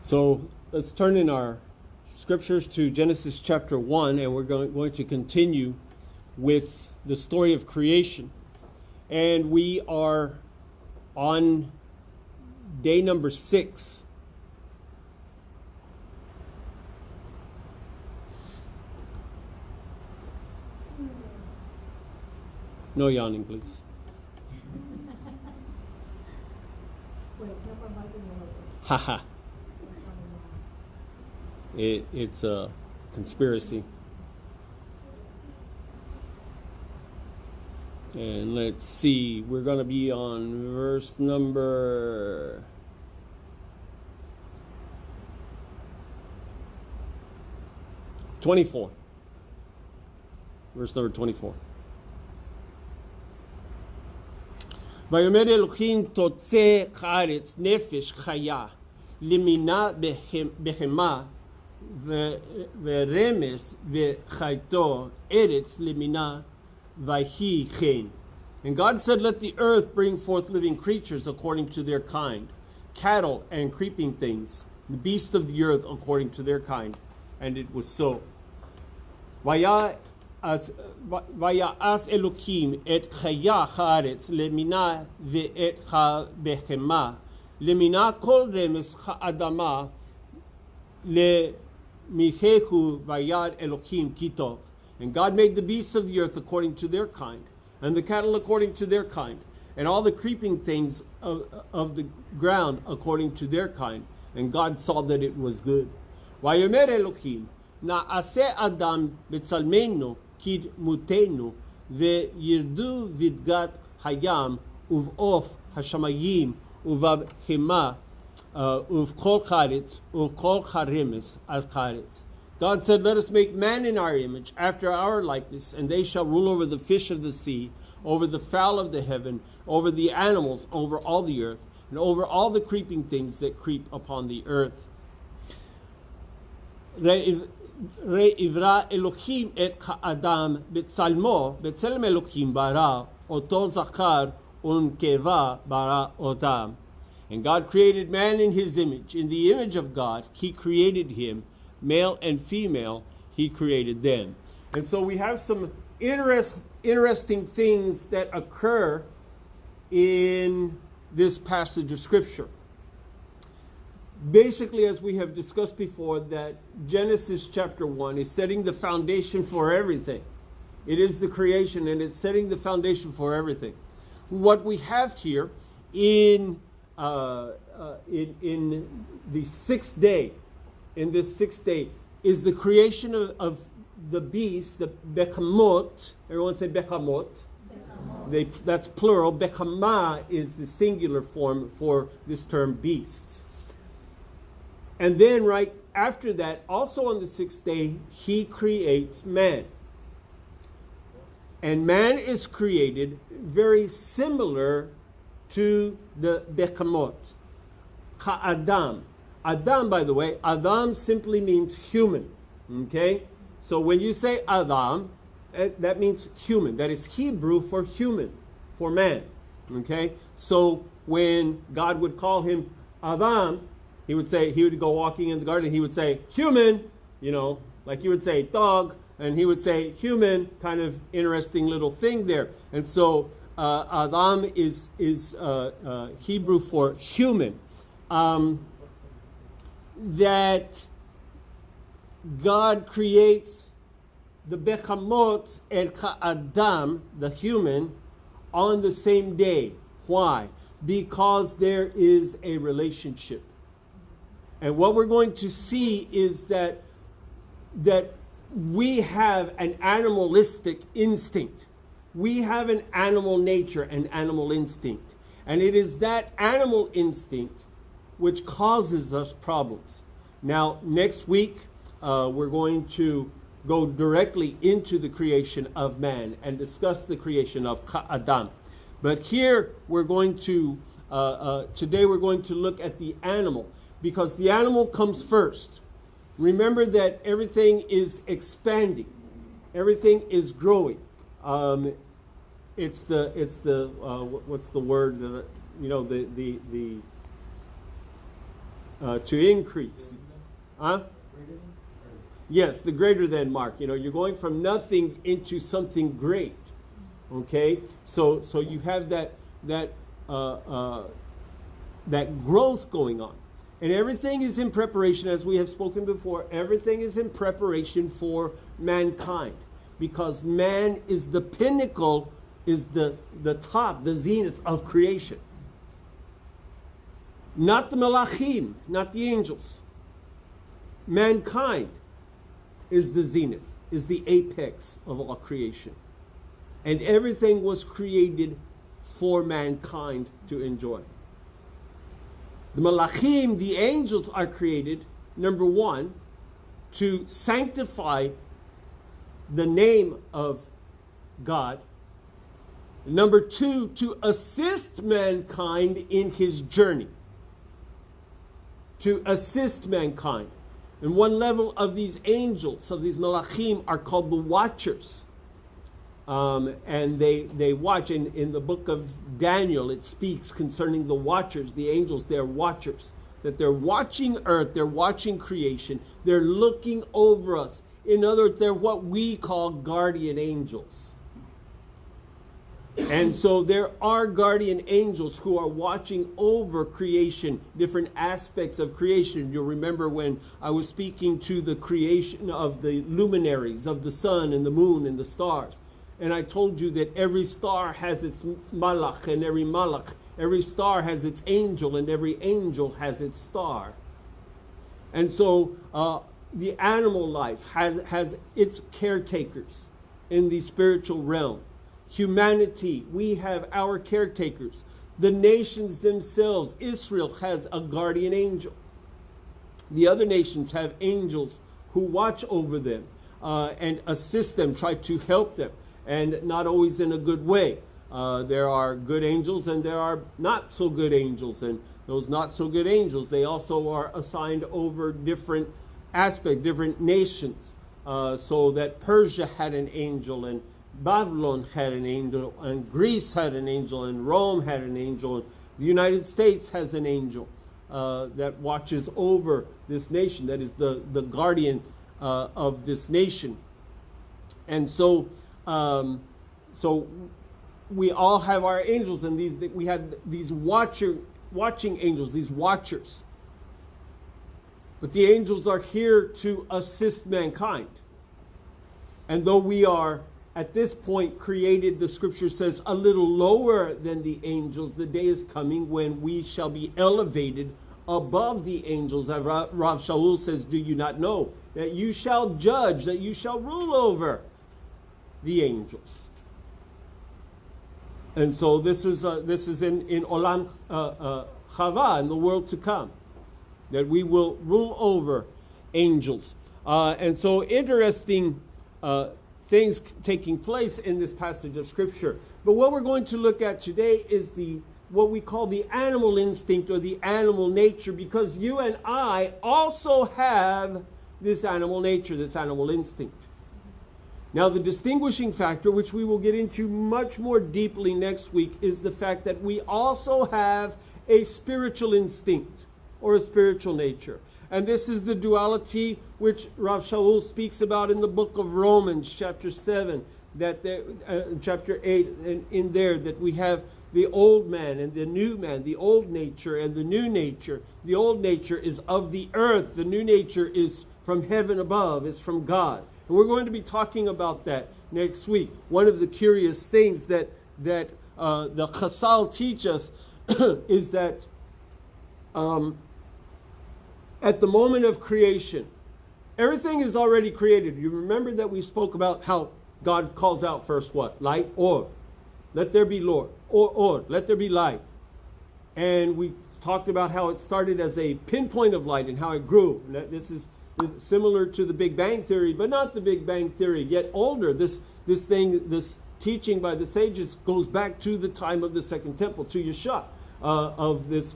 So let's turn in our scriptures to Genesis chapter 1, and we're going to continue with the story of creation. And we are on day number 6. No yawning, please. Haha. It's a conspiracy. And let's see, we're going to be on verse number 24. Verse number 24. ויאמר אלוהים תוצא הארץ נפש חיה למינה בהמה ורמס וחייתו ארץ למינה ויהי כן. And God said, let the earth bring forth living creatures according to their kind, cattle and creeping things, the beasts of the earth according to their kind. And it was so. ויעש אלוקים את חיה הארץ למינה ואת הבהמה למינה כל רמס האדמה למיכהו וירא אלוקים כי טוב. And God made the beasts of the earth according to their kind, and the cattle according to their kind, and all the creeping things of the ground according to their kind. And God saw that it was good. ויאמר אלוקים נעשה אדם בצלמנו כדמותנו וירדו בדגת הים ובעוף השמיים ובבהמה ובכל הארץ ובכל הרמס על הארץ. God said, let us make man in our image, after our likeness, and they shall rule over the fish of the sea, over the fowl of the heaven, over the animals, over all the earth, and over all the creeping things that creep upon the earth. ויברא אלוהים את האדם בצלמו, בצלם אלוהים ברא, אותו זכר ונקבה ברא אותם. And God created man in his image. In the image of God, he created him. Male and female, he created them. And so we have some interesting things that occur in this passage of Scripture. Basically, as we have discussed before, that Genesis chapter 1 is setting the foundation for everything. It is the creation, and it's setting the foundation for everything. What we have here in the sixth day, in this sixth day, is the creation of the beast, the bechamot. Everyone say bechamot. That's plural. Bechama is the singular form for this term beasts. And then right after that, also on the sixth day, he creates man. And man is created very similar to the bechamot. Ha'adam. Adam, by the way, Adam simply means human. Okay? So when you say Adam, that means human. That is Hebrew for human, for man. Okay? So when God would call him Adam, he would go walking in the garden, he would say, human, like you would say dog, and he would say human, kind of interesting little thing there. And so Adam is Hebrew for human. That God creates the bechamot and Adam, the human, on the same day. Why? Because there is a relationship. And what we're going to see is that we have an animalistic instinct. We have an animal nature, an animal instinct. And it is that animal instinct which causes us problems. Now, next week, we're going to go directly into the creation of man and discuss the creation of Adam. But here, we're going to, today we're going to look at the animal, because the animal comes first. Remember that everything is expanding. Everything is growing. It's the what's the word that, the to increase. Huh? Yes, the greater than mark. You know, you're going from nothing into something great. Okay, so you have that growth going on, and everything is in preparation, as we have spoken before. Everything is in preparation for mankind, because man is the pinnacle, is the top, the zenith of creation. Not the malachim, not the angels. Mankind is the zenith, is the apex of all creation. And everything was created for mankind to enjoy. The malachim, the angels, are created, number one, to sanctify the name of God. Number two, to assist mankind in his journey. To assist mankind. And one level of these angels, of these malachim, are called the watchers. And they watch. In the book of Daniel, it speaks concerning the watchers, the angels. They're watchers. That they're watching earth, they're watching creation, they're looking over us. In other words, they're what we call guardian angels. And so there are guardian angels who are watching over creation, different aspects of creation. You'll remember when I was speaking to the creation of the luminaries, of the sun and the moon and the stars. And I told you that every star has its malach, and every star has its angel, and every angel has its star. And so the animal life has its caretakers in the spiritual realm. Humanity, we have our caretakers. The nations themselves, Israel has a guardian angel. The other nations have angels who watch over them and assist them, try to help them, and not always in a good way. There are good angels and there are not so good angels, and those not so good angels, they also are assigned over different aspects, different nations. So that Persia had an angel, and Babylon had an angel, and Greece had an angel, and Rome had an angel, and the United States has an angel that watches over this nation, that is the guardian of this nation. And so we all have our angels, and we have these watching angels, these watchers. But the angels are here to assist mankind. And though we are at this point created, the scripture says, a little lower than the angels, the day is coming when we shall be elevated above the angels. Rav Shaul says, do you not know that you shall judge, that you shall rule over the angels? And so this is in Olam Chava, in the world to come, that we will rule over angels. And so interesting things taking place in this passage of Scripture. But what we're going to look at today is what we call the animal instinct, or the animal nature, because you and I also have this animal nature, this animal instinct. Now, the distinguishing factor, which we will get into much more deeply next week, is the fact that we also have a spiritual instinct, or a spiritual nature. And this is the duality which Rav Shaul speaks about in the book of Romans, chapter 7, chapter 8, and in there, that we have the old man and the new man, the old nature and the new nature. The old nature is of the earth. The new nature is from heaven above, is from God. And we're going to be talking about that next week. One of the curious things that the Chasal teach us is that at the moment of creation, everything is already created. You remember that we spoke about how God calls out first what? Light, or. Let there be Lord, or. Let there be light. And we talked about how it started as a pinpoint of light and how it grew. And this is similar to the Big Bang Theory, but not the Big Bang Theory, yet older. This teaching by the sages goes back to the time of the Second Temple, to Yeshua, of this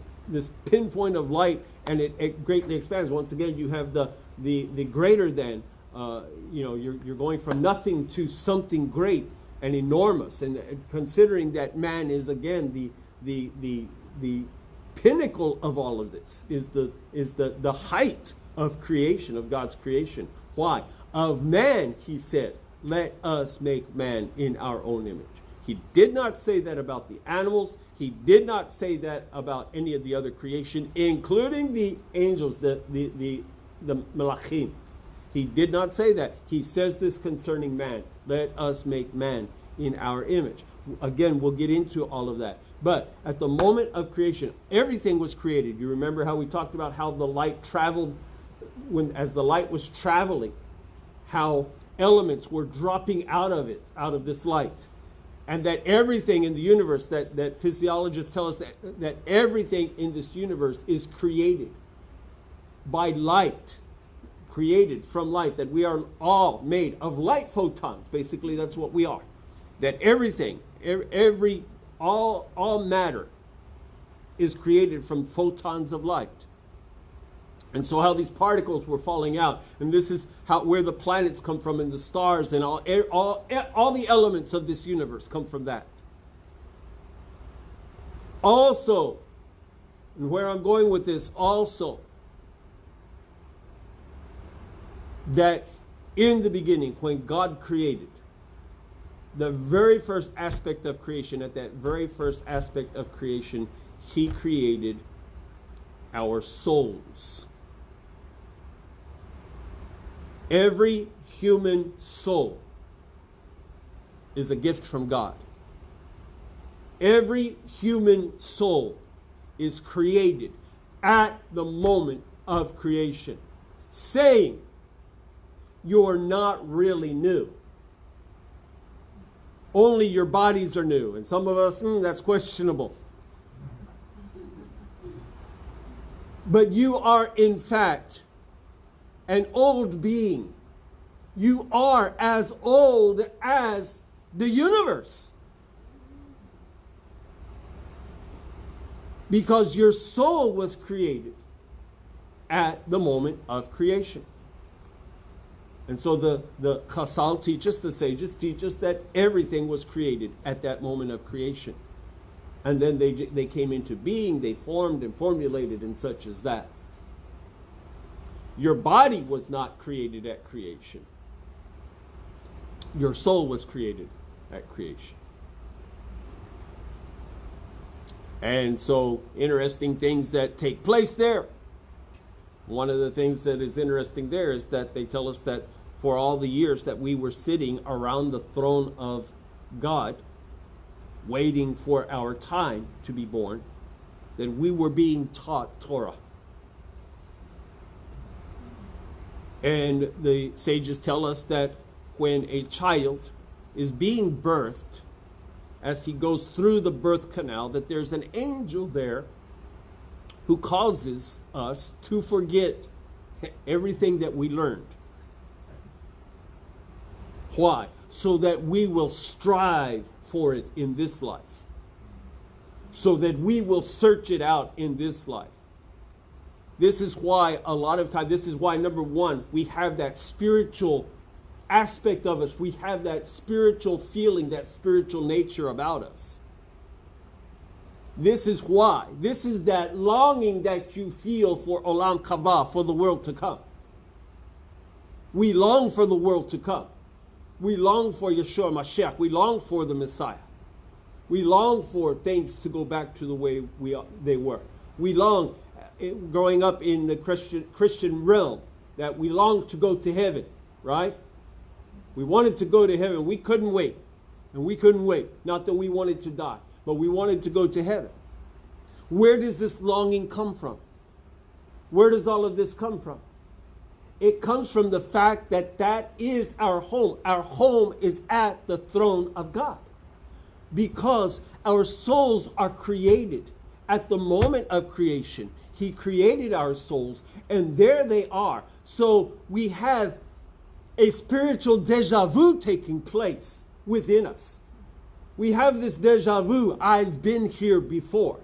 pinpoint of light, and it greatly expands. Once again, you have the greater than. You're going from nothing to something great and enormous, and considering that man is again the pinnacle of all of this, is the height of creation, of God's creation. Why? Of man, he said, let us make man in our own image. He did not say that about the animals. He did not say that about any of the other creation, including the angels, the malachim. He did not say that. He says this concerning man. Let us make man in our image. Again, we'll get into all of that. But at the moment of creation, everything was created. You remember how we talked about how the light traveled, as the light was traveling, how elements were dropping out of this light. And that everything in the universe, that physiologists tell us that everything in this universe is created by light, created from light, that we are all made of light photons. Basically, that's what we are. That everything, all matter is created from photons of light. And so how these particles were falling out, and this is where the planets come from, and the stars, and all the elements of this universe come from that. Also, and where I'm going with this also, that in the beginning, when God created, the very first aspect of creation, at that very first aspect of creation, he created our souls. Every human soul is a gift from God. Every human soul is created at the moment of creation, saying, you're not really new. Only your bodies are new. And some of us, that's questionable. But you are, in fact, an old being. You are as old as the universe. Because your soul was created at the moment of creation. And so the Chazal teach us, the sages teach us, that everything was created at that moment of creation. And then they came into being, they formed and formulated and such as that. Your body was not created at creation. Your soul was created at creation. And so, interesting things that take place there. One of the things that is interesting there is that they tell us that for all the years that we were sitting around the throne of God, waiting for our time to be born, that we were being taught Torah. And the sages tell us that when a child is being birthed, as he goes through the birth canal, that there's an angel there who causes us to forget everything that we learned. Why? So that we will strive for it in this life. So that we will search it out in this life. This is why a lot of times, number one, we have that spiritual aspect of us. We have that spiritual feeling, that spiritual nature about us. This is why. This is that longing that you feel for Olam Kaba, for the world to come. We long for the world to come. We long for Yeshua Mashiach. We long for the Messiah. We long for things to go back to the way they were. We long, growing up in the Christian realm, that we long to go to heaven, right? We wanted to go to heaven. We couldn't wait. And we couldn't wait. Not that we wanted to die, but we wanted to go to heaven. Where does this longing come from? Where does all of this come from? It comes from the fact that that is our home. Our home is at the throne of God. Because our souls are created at the moment of creation. He created our souls, and there they are. So we have a spiritual deja vu taking place within us. We have this deja vu. I've been here before.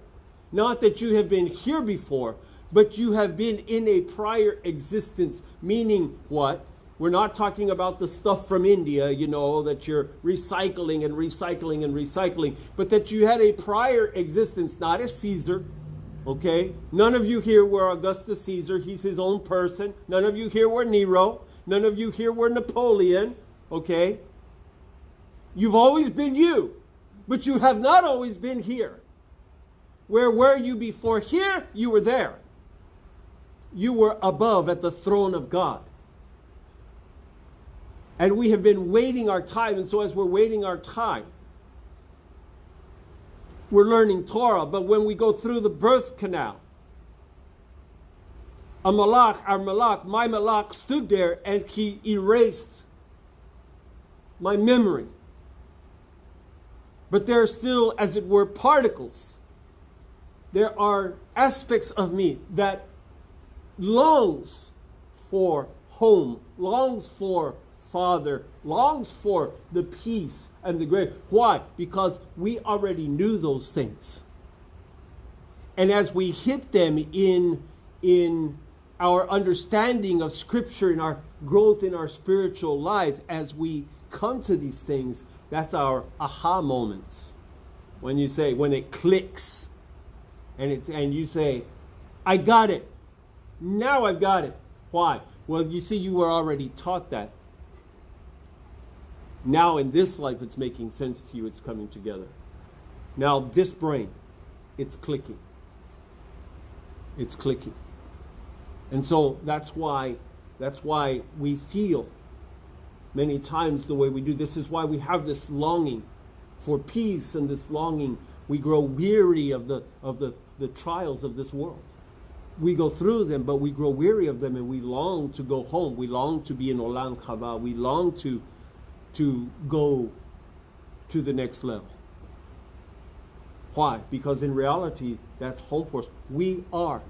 Not that you have been here before, but you have been in a prior existence. Meaning what? We're not talking about the stuff from India, that you're recycling and recycling and recycling, but that you had a prior existence, not as Caesar, Okay? None of you here were Augustus Caesar. He's his own person. None of you here were Nero. None of you here were Napoleon. Okay? You've always been you. But you have not always been here. Where were you before? Here, you were there. You were above at the throne of God. And we have been waiting our time. And so as we're waiting our time, we're learning Torah. But when we go through the birth canal, my malach stood there and he erased my memory. But there are still, as it were, particles. There are aspects of me that longs for home, longs for Father, longs for the peace and the grace. Why? Because we already knew those things. And as we hit them in our understanding of Scripture, in our growth in our spiritual life, as we come to these things, that's our aha moments. When it clicks, and you say, I got it. Now I've got it. Why? Well, you see, you were already taught that. Now in this life, it's making sense to you. It's coming together. Now this brain, it's clicking. It's clicking. And so that's why we feel many times the way we do. This is why we have this longing for peace and this longing. We grow weary of the trials of this world. We go through them, but we grow weary of them, and we long to go home. We long to be in Olam Haba. We long to go to the next level. Why? Because in reality, that's home for us. We are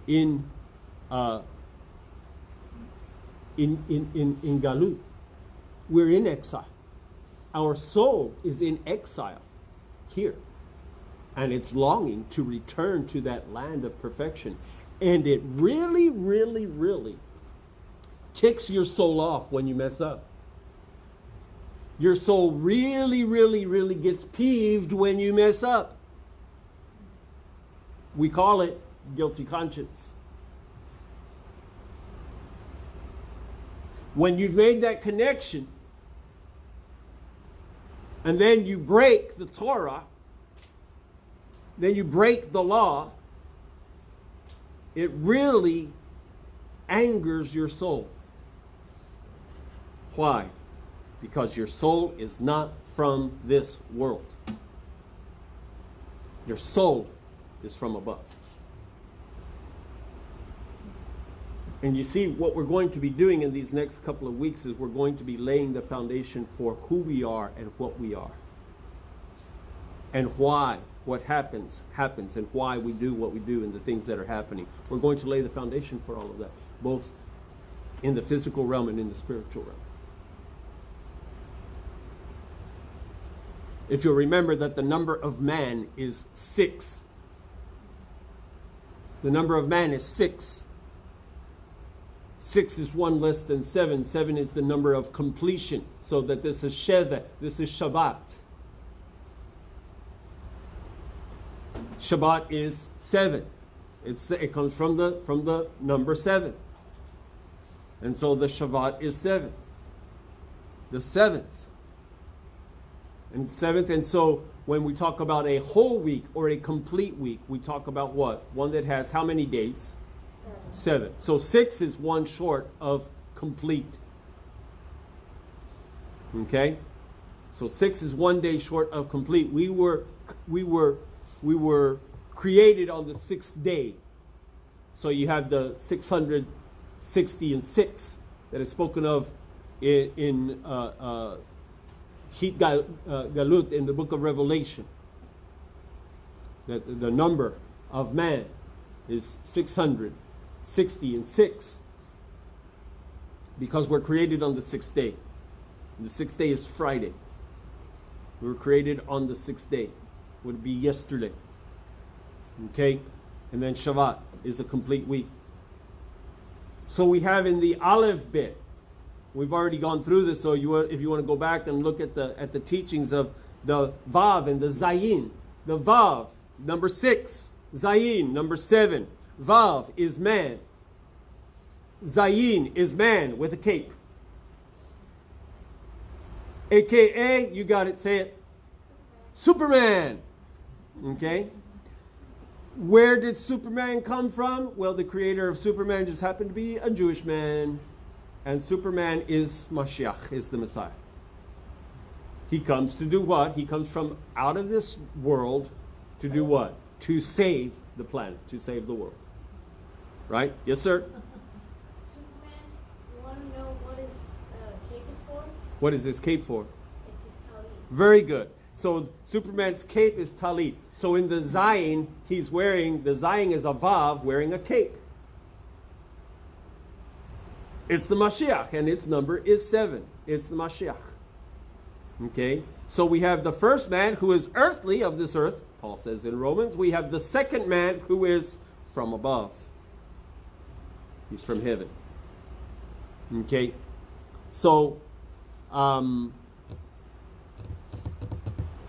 in Galut. We're in exile. Our soul is in exile here. And it's longing to return to that land of perfection. And it really, really, really ticks your soul off when you mess up. Your soul really, really, really gets peeved when you mess up. We call it guilty conscience. When you've made that connection, and then you break the Torah, then you break the law, it really angers your soul. Why? Because your soul is not from this world. Your soul is from above. And you see, what we're going to be doing in these next couple of weeks is we're going to be laying the foundation for who we are and what we are. And why what happens, and why we do what we do and the things that are happening. We're going to lay the foundation for all of that, both in the physical realm and in the spiritual realm. If you'll remember that the number of man is 6. The number of man is 6. 6 is 1 less than 7. 7 is the number of completion. So that this is Sheva, this is Shabbat. Shabbat is 7. It comes from the number 7. And so the Shabbat is 7. The 7th. And 7th, and so when we talk about a whole week or a complete week, we talk about what? One that has how many days? 7. So 6 is 1 short of complete. Okay? So 6 is 1 day short of complete. We were created on the 6th day. So you have the 666 that is spoken of in Hit Galut in the book of Revelation. That the number of man is 666 because we're created on the 6th day. And the 6th day is Friday. We were created on the 6th day. Would be yesterday. Okay? And then Shabbat is a complete week. So we have in the Aleph bit, we've already gone through this, so if you want to go back and look at the teachings of the Vav and the Zayin. The Vav, number 6, Zayin, number 7. Vav is man. Zayin is man with a cape. AKA, you got it, say it. Superman. Okay? Where did Superman come from? Well, the creator of Superman just happened to be a Jewish man. And Superman is Mashiach, is the Messiah. He comes to do what? He comes from out of this world to do what? To save the planet, to save the world. Right? Yes, sir? Superman, you want to know what his cape is for? What is this cape for? It's his talit. Very good. So Superman's cape is talit. So in the Zayin, he's wearing, the Zayin is a Vav wearing a cape. It's the Mashiach, and its number is 7. It's the Mashiach. Okay? So we have the first man who is earthly of this earth, Paul says in Romans. We have the second man who is from above. He's from heaven. Okay? So,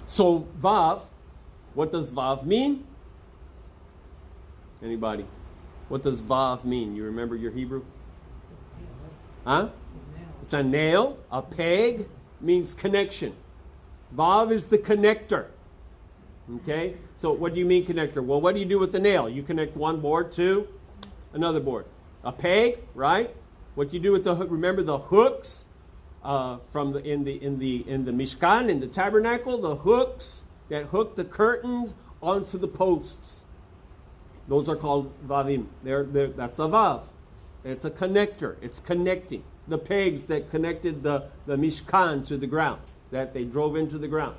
so Vav, what does Vav mean? Anybody? What does Vav mean? You remember your Hebrew? Huh? It's a nail. A peg means connection. Vav is the connector. Okay? So what do you mean connector? Well, what do you do with the nail? You connect one board to another board. A peg, right? What you do with the hook? Remember the hooks from in the Mishkan, in the tabernacle, the hooks that hook the curtains onto the posts. Those are called vavim. That's a vav. It's a connector. It's connecting. The pegs that connected the Mishkan to the ground, that they drove into the ground.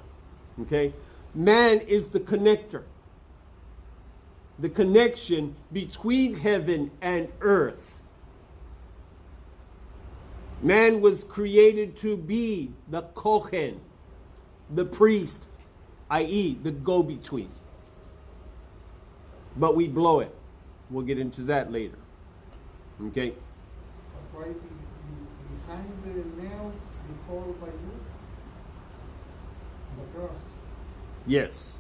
Okay? Man is the connector. The connection between heaven and earth. Man was created to be the Kohen, the priest, i.e. the go-between. But we blow it. We'll get into that later. Okay? Why you hang the nails before by you? The cross. Yes.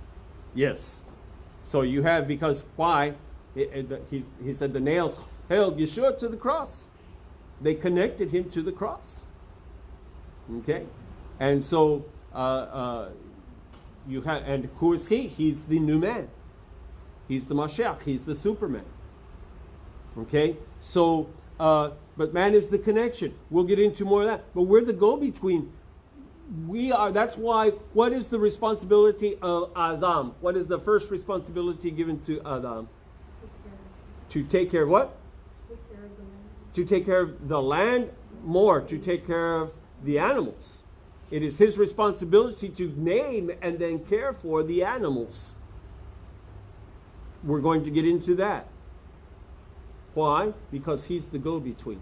Yes. So you have, because why? He said the nails held Yeshua to the cross. They connected him to the cross. Okay? And so you have, and who is he? He's the new man. He's the Mashiach. He's the Superman. Okay? So, but man is the connection. We'll get into more of that. But we're the go-between. We are, that's why, what is the responsibility of Adam? What is the first responsibility given to Adam? To take care of what? To take care of the land, more, to take care of the animals. It is his responsibility to name and then care for the animals. We're going to get into that. Why? Because he's the go-between.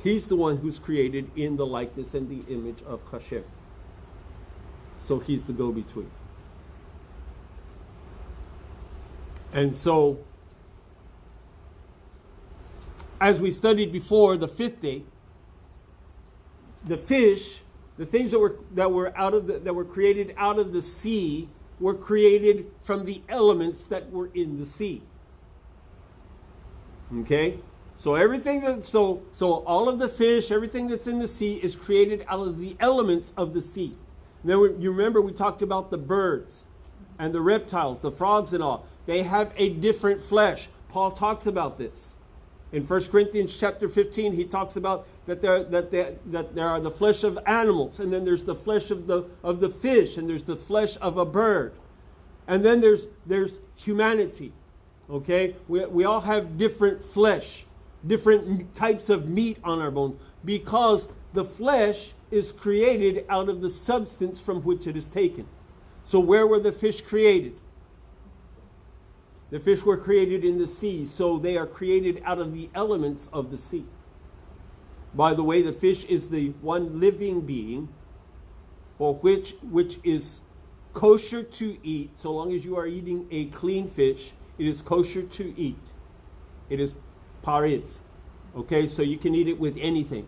He's the one who's created in the likeness and the image of Hashem. So he's the go-between. And so, as we studied before, the 5th day, the fish, the things that were created out of the sea, were created from the elements that were in the sea. Okay? So everything so all of the fish, everything that's in the sea is created out of the elements of the sea. Then you remember we talked about the birds and the reptiles, the frogs and all. They have a different flesh. Paul talks about this. In 1 Corinthians chapter 15, he talks about that there are the flesh of animals, and then there's the flesh of the fish, and there's the flesh of a bird. And then there's humanity. Okay? We all have different flesh, different types of meat on our bones, because the flesh is created out of the substance from which it is taken. So where were the fish created? The fish were created in the sea, so they are created out of the elements of the sea. By the way, the fish is the one living being for which is kosher to eat. So long as you are eating a clean fish, it is kosher to eat. It is paritz. Okay, so you can eat it with anything.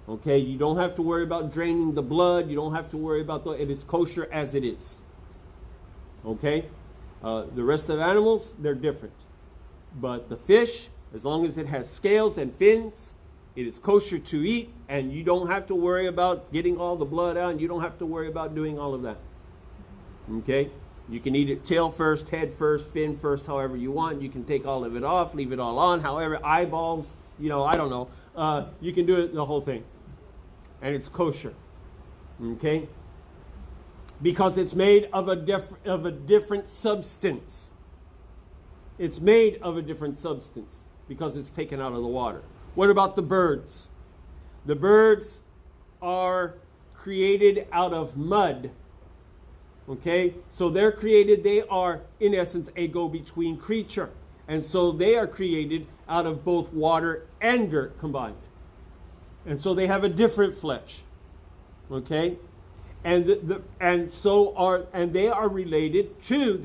Okay, you don't have to worry about draining the blood. You don't have to worry about it is kosher as it is. Okay? The rest of the animals, they're different. But the fish, as long as it has scales and fins, it is kosher to eat, and you don't have to worry about getting all the blood out, and you don't have to worry about doing all of that. Okay? You can eat it tail first, head first, fin first, however you want. You can take all of it off, leave it all on, however, eyeballs, I don't know. You can do it, the whole thing. And it's kosher. Okay? Because it's made of a different substance. It's made of a different substance because it's taken out of the water. What about the birds? The birds are created out of mud. Okay? So they're created, they are, in essence, a go-between creature. And so they are created out of both water and dirt combined. And so they have a different flesh. Okay? And they are related to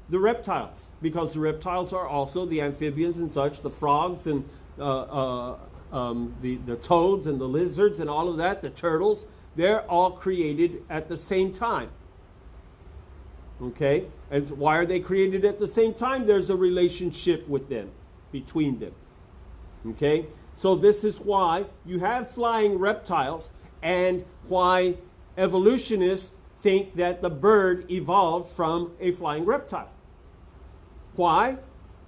the reptiles, because the reptiles are also the amphibians and such, the frogs and the toads and the lizards and all of that, the turtles. They're all created at the same time. Okay? And why are they created at the same time? There's a relationship with them, between them. Okay? So this is why you have flying reptiles, and why evolutionists think that the bird evolved from a flying reptile. Why?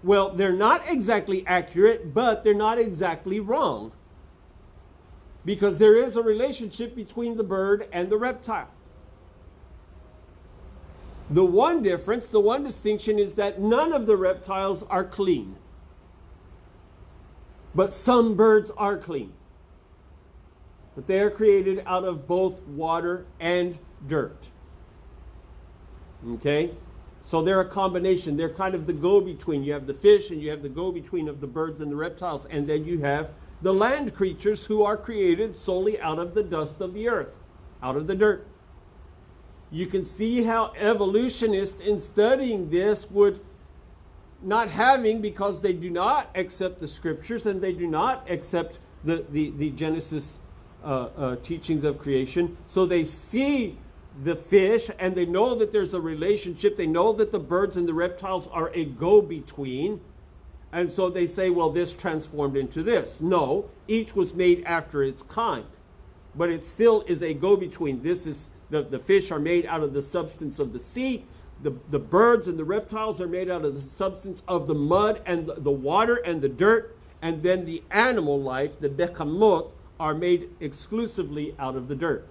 Well, they're not exactly accurate, but they're not exactly wrong. Because there is a relationship between the bird and the reptile. The one difference, the one distinction is that none of the reptiles are clean. But some birds are clean. But they are created out of both water and dirt. Okay? So they're a combination. They're kind of the go-between. You have the fish and you have the go-between of the birds and the reptiles. And then you have the land creatures who are created solely out of the dust of the earth, out of the dirt. You can see how evolutionists, in studying this, would not having, because they do not accept the scriptures and they do not accept the Genesis teachings of creation. So they see the fish and they know that there's a relationship. They know that the birds and the reptiles are a go-between. And so they say, well, this transformed into this. No, each was made after its kind. But it still is a go-between. This is the fish are made out of the substance of the sea. The birds and the reptiles are made out of the substance of the mud and the water and the dirt. And then the animal life, the bekamot, are made exclusively out of the dirt.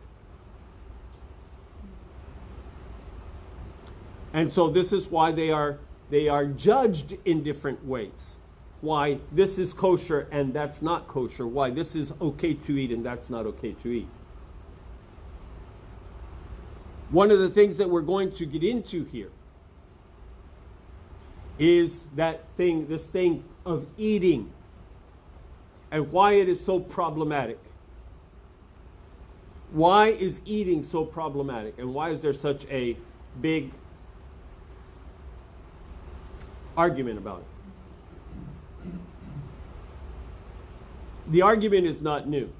And so this is why they are judged in different ways. Why this is kosher and that's not kosher. Why this is okay to eat and that's not okay to eat. One of the things that we're going to get into here is this thing of eating and why it is so problematic. Why is eating so problematic? And why is there such a big argument about it? The argument is not new.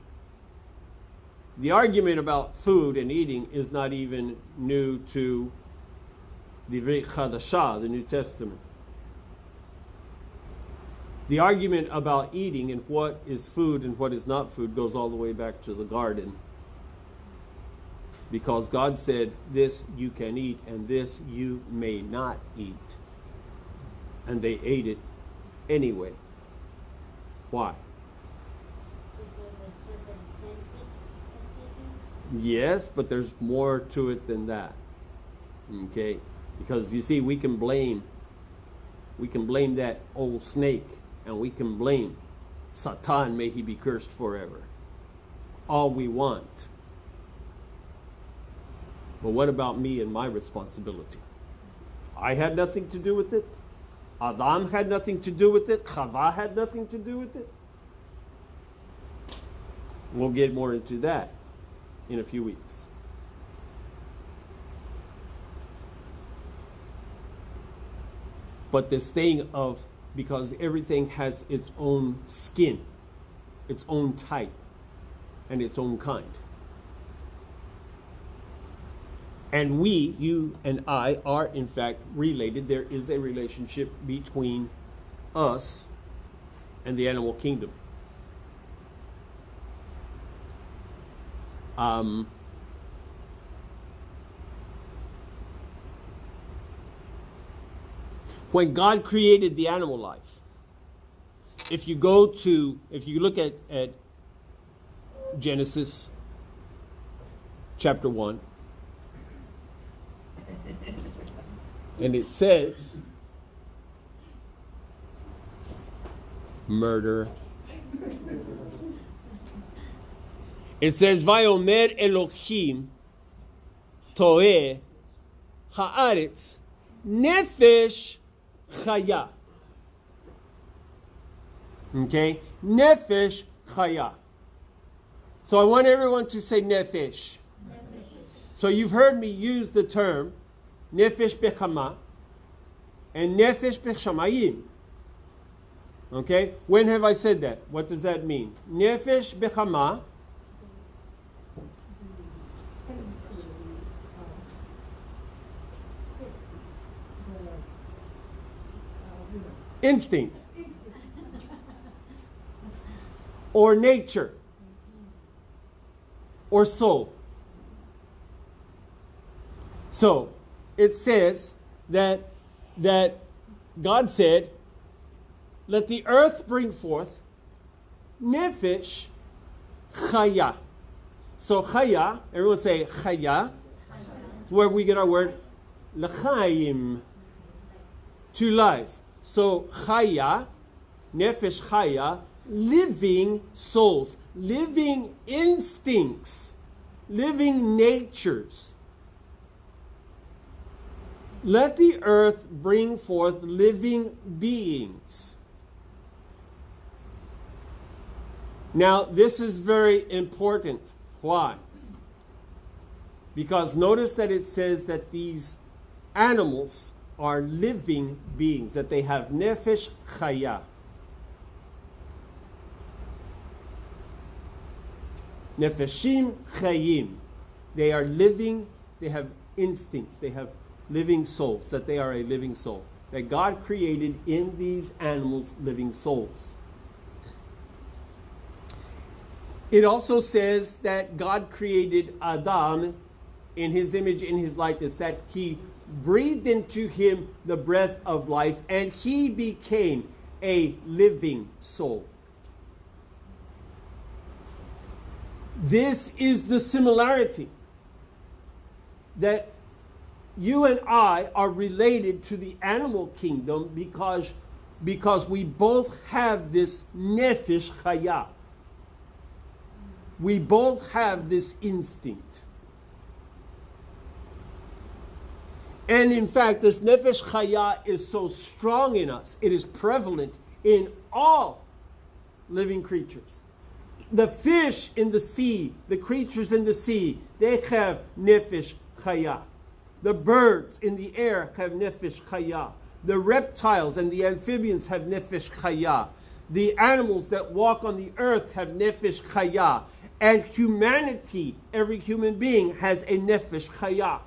The argument about food and eating is not even new to the Brit Chadashah, the New Testament. The argument about eating and what is food and what is not food goes all the way back to the garden. Because God said, this you can eat and this you may not eat. And they ate it anyway. Why? Yes, but there's more to it than that. Okay? Because you see, we can blame that old snake, and we can blame Satan, may he be cursed forever, all we want. But what about me and my responsibility? I had nothing to do with it. Adam had nothing to do with it. Chava had nothing to do with it. We'll get more into that in a few weeks. But this thing of, because everything has its own skin, its own type, and its own kind. And we, you and I, are in fact related. There is a relationship between us and the animal kingdom. When God created the animal life, if you look at Genesis chapter 1, and it says, murder. It says, Vayomer Elohim toeh haaretz nefesh chaya. Okay? Nefesh chaya. So I want everyone to say nefesh. So you've heard me use the term nefesh bechama and nefesh bechshamayim. Okay? When have I said that? What does that mean? Nefesh bechama. Instinct. Or nature. Or soul. So, it says that God said, let the earth bring forth nefesh chaya. So chaya, everyone say chaya. It's where we get our word l'chaim, to life. So chaya, nefesh chaya, living souls, living instincts, living natures. Let the earth bring forth living beings. Now, this is very important. Why? Because notice that it says that these animals are living beings, that they have nefesh chaya. Nefeshim chayim. They are living, they have instincts, they have living souls, that they are a living soul. That God created in these animals living souls. It also says that God created Adam in his image, in his likeness, that he breathed into him the breath of life, and he became a living soul. This is the similarity, that you and I are related to the animal kingdom because we both have this nefesh chaya. We both have this instinct. And in fact, this nefesh chaya is so strong in us. It is prevalent in all living creatures. The fish in the sea, the creatures in the sea, they have nefesh chaya. The birds in the air have nefesh chaya. The reptiles and the amphibians have nefesh chaya. The animals that walk on the earth have nefesh chaya. And humanity, every human being, has a nefesh chaya.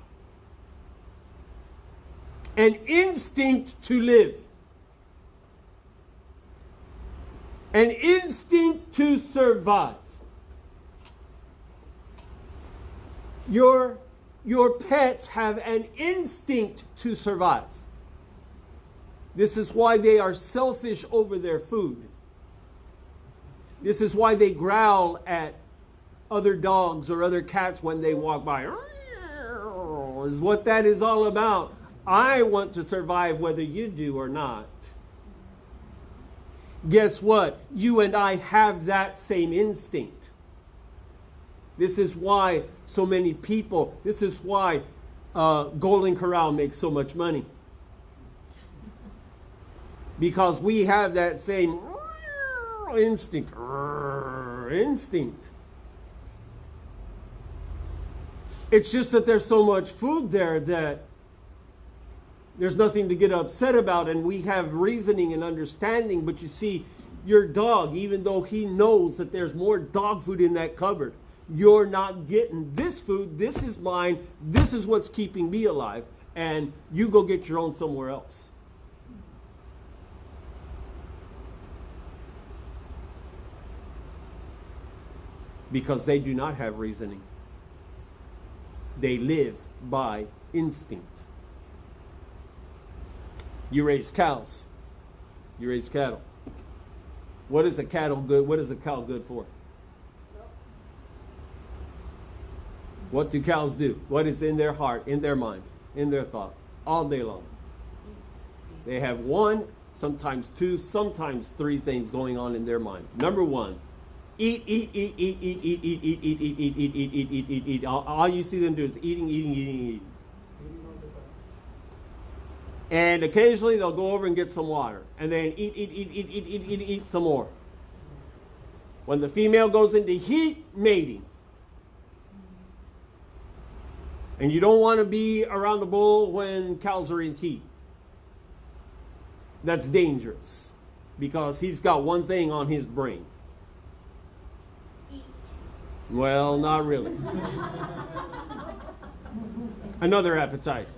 An instinct to live. An instinct to survive. Your pets have an instinct to survive. This is why they are selfish over their food. This is why they growl at other dogs or other cats when they walk by. Is what that is all about. I want to survive whether you do or not. Guess what? You and I have that same instinct. This is why so many people, this is why Golden Corral makes so much money. Because we have that same instinct. It's just that there's so much food there that there's nothing to get upset about, and we have reasoning and understanding. But you see, your dog, even though he knows that there's more dog food in that cupboard, you're not getting this food. This is mine. This is what's keeping me alive. And you go get your own somewhere else. Because they do not have reasoning. They live by instinct. You raise cows. You raise cattle. What is a cattle good? What is a cow good for? What do cows do? What is in their heart, in their mind, in their thought, all day long? They have one, sometimes two, sometimes three things going on in their mind. Number one, eat. All you see them do is eating. And occasionally they'll go over and get some water. And then eat some more. When the female goes into heat, mating. And you don't want to be around the bull when cows are in heat. That's dangerous. Because he's got one thing on his brain. Eat. Well, not really. Another appetite.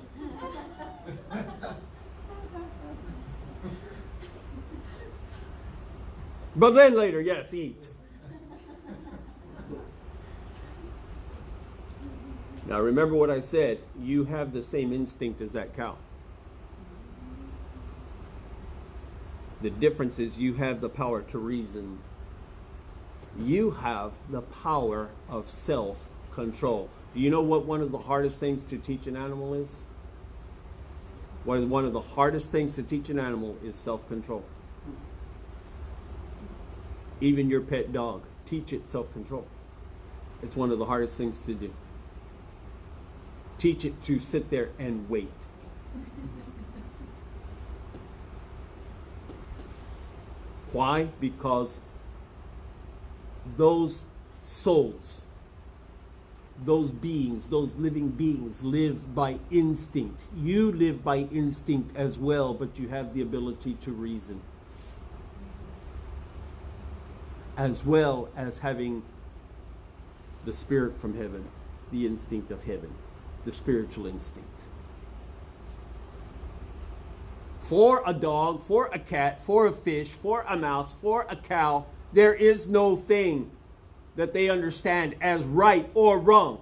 But then later, yes, eat. Now remember what I said. You have the same instinct as that cow. The difference is you have the power to reason. You have the power of self-control. Do you know what one of the hardest things to teach an animal is? One of the hardest things to teach an animal is self-control. Even your pet dog, teach it self-control. It's one of the hardest things to do. Teach it to sit there and wait. Why? Because those souls, those beings, those living beings live by instinct. You live by instinct as well, but you have the ability to reason. As well as having the spirit from heaven, the instinct of heaven, the spiritual instinct. For a dog, for a cat, for a fish, for a mouse, for a cow, there is no thing that they understand as right or wrong.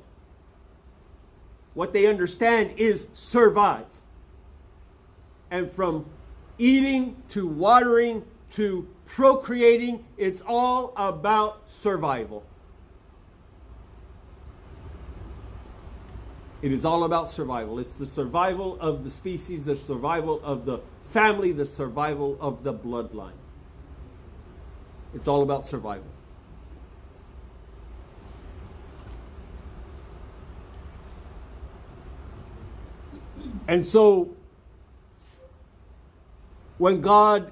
What they understand is survive. And from eating to watering to procreating, it's all about survival. It is all about survival. It's the survival of the species, the survival of the family, the survival of the bloodline. It's all about survival. And so, when God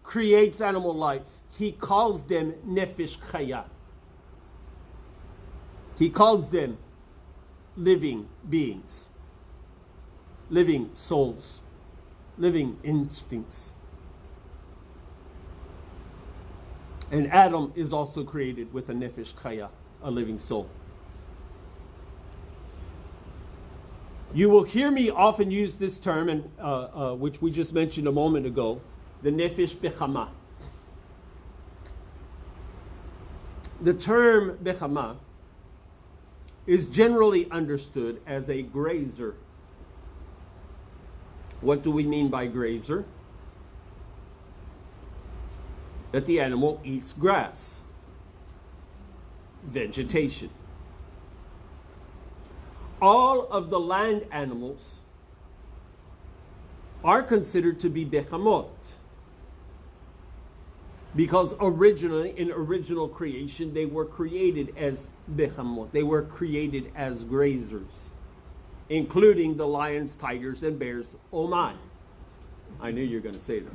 creates animal life, He calls them nefesh chaya. He calls them living beings, living souls, living instincts. And Adam is also created with a nefesh chaya, a living soul. You will hear me often use this term, and which we just mentioned a moment ago, the nefesh bechama. The term bechama is generally understood as a grazer. What do we mean by grazer? That the animal eats grass, vegetation. All of the land animals are considered to be bechamot, because originally, in original creation, they were created as bechamot. They were created as grazers, including the lions, tigers, and bears. Oh my! I knew you were going to say that.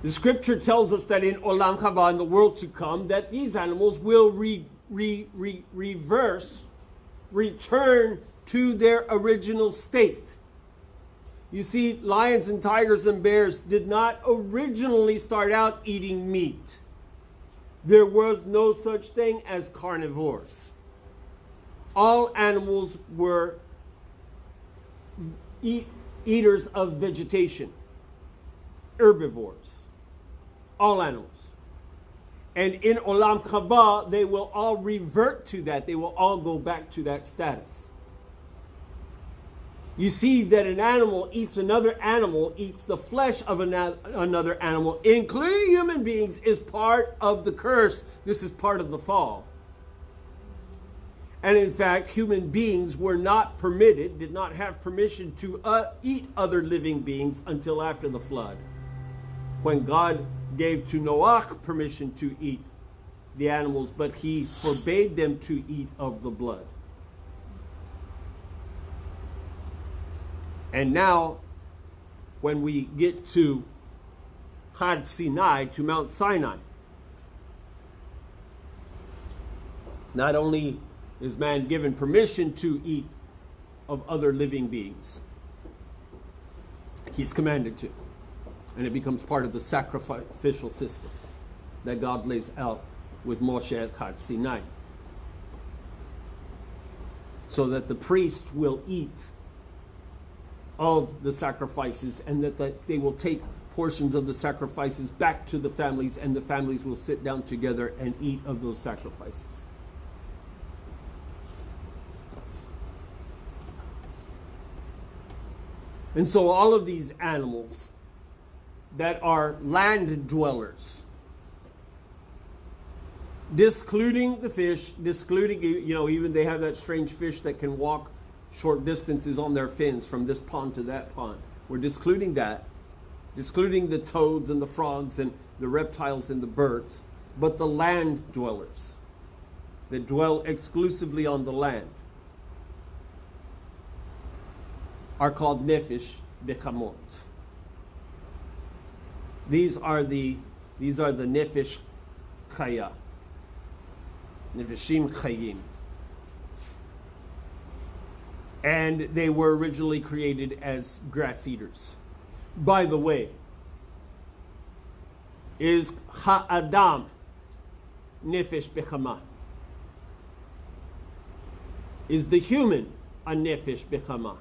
The scripture tells us that in Olam Haba, in the world to come, that these animals will return to their original state. You see, lions and tigers and bears did not originally start out eating meat. There was no such thing as carnivores. All animals were eaters of vegetation, herbivores. All animals. And in Olam Haba, they will all revert to that. They will all go back to that status. You see that an animal eats the flesh of another animal, including human beings, is part of the curse. This is part of the fall. And in fact, human beings were not permitted, did not have permission to eat other living beings until after the flood, when God gave to Noah permission to eat the animals, but he forbade them to eat of the blood. And now, when we get to Had Sinai, to Mount Sinai, not only is man given permission to eat of other living beings, he's commanded to. And it becomes part of the sacrificial system that God lays out with Moshe at Had Sinai. So that the priest will eat of the sacrifices, and that they will take portions of the sacrifices back to the families, and the families will sit down together and eat of those sacrifices. And so all of these animals that are land dwellers, discluding the fish, discluding, even they have that strange fish that can walk short distances on their fins from this pond to that pond. We're discluding that, discluding the toads and the frogs and the reptiles and the birds, but the land dwellers that dwell exclusively on the land are called Nefesh Bechamot. These are the Nefesh Chaya, Nefeshim Chayim. And they were originally created as grass eaters. By the way, is Ha'adam Nefesh Bechama? Is the human a Nefesh Bechama?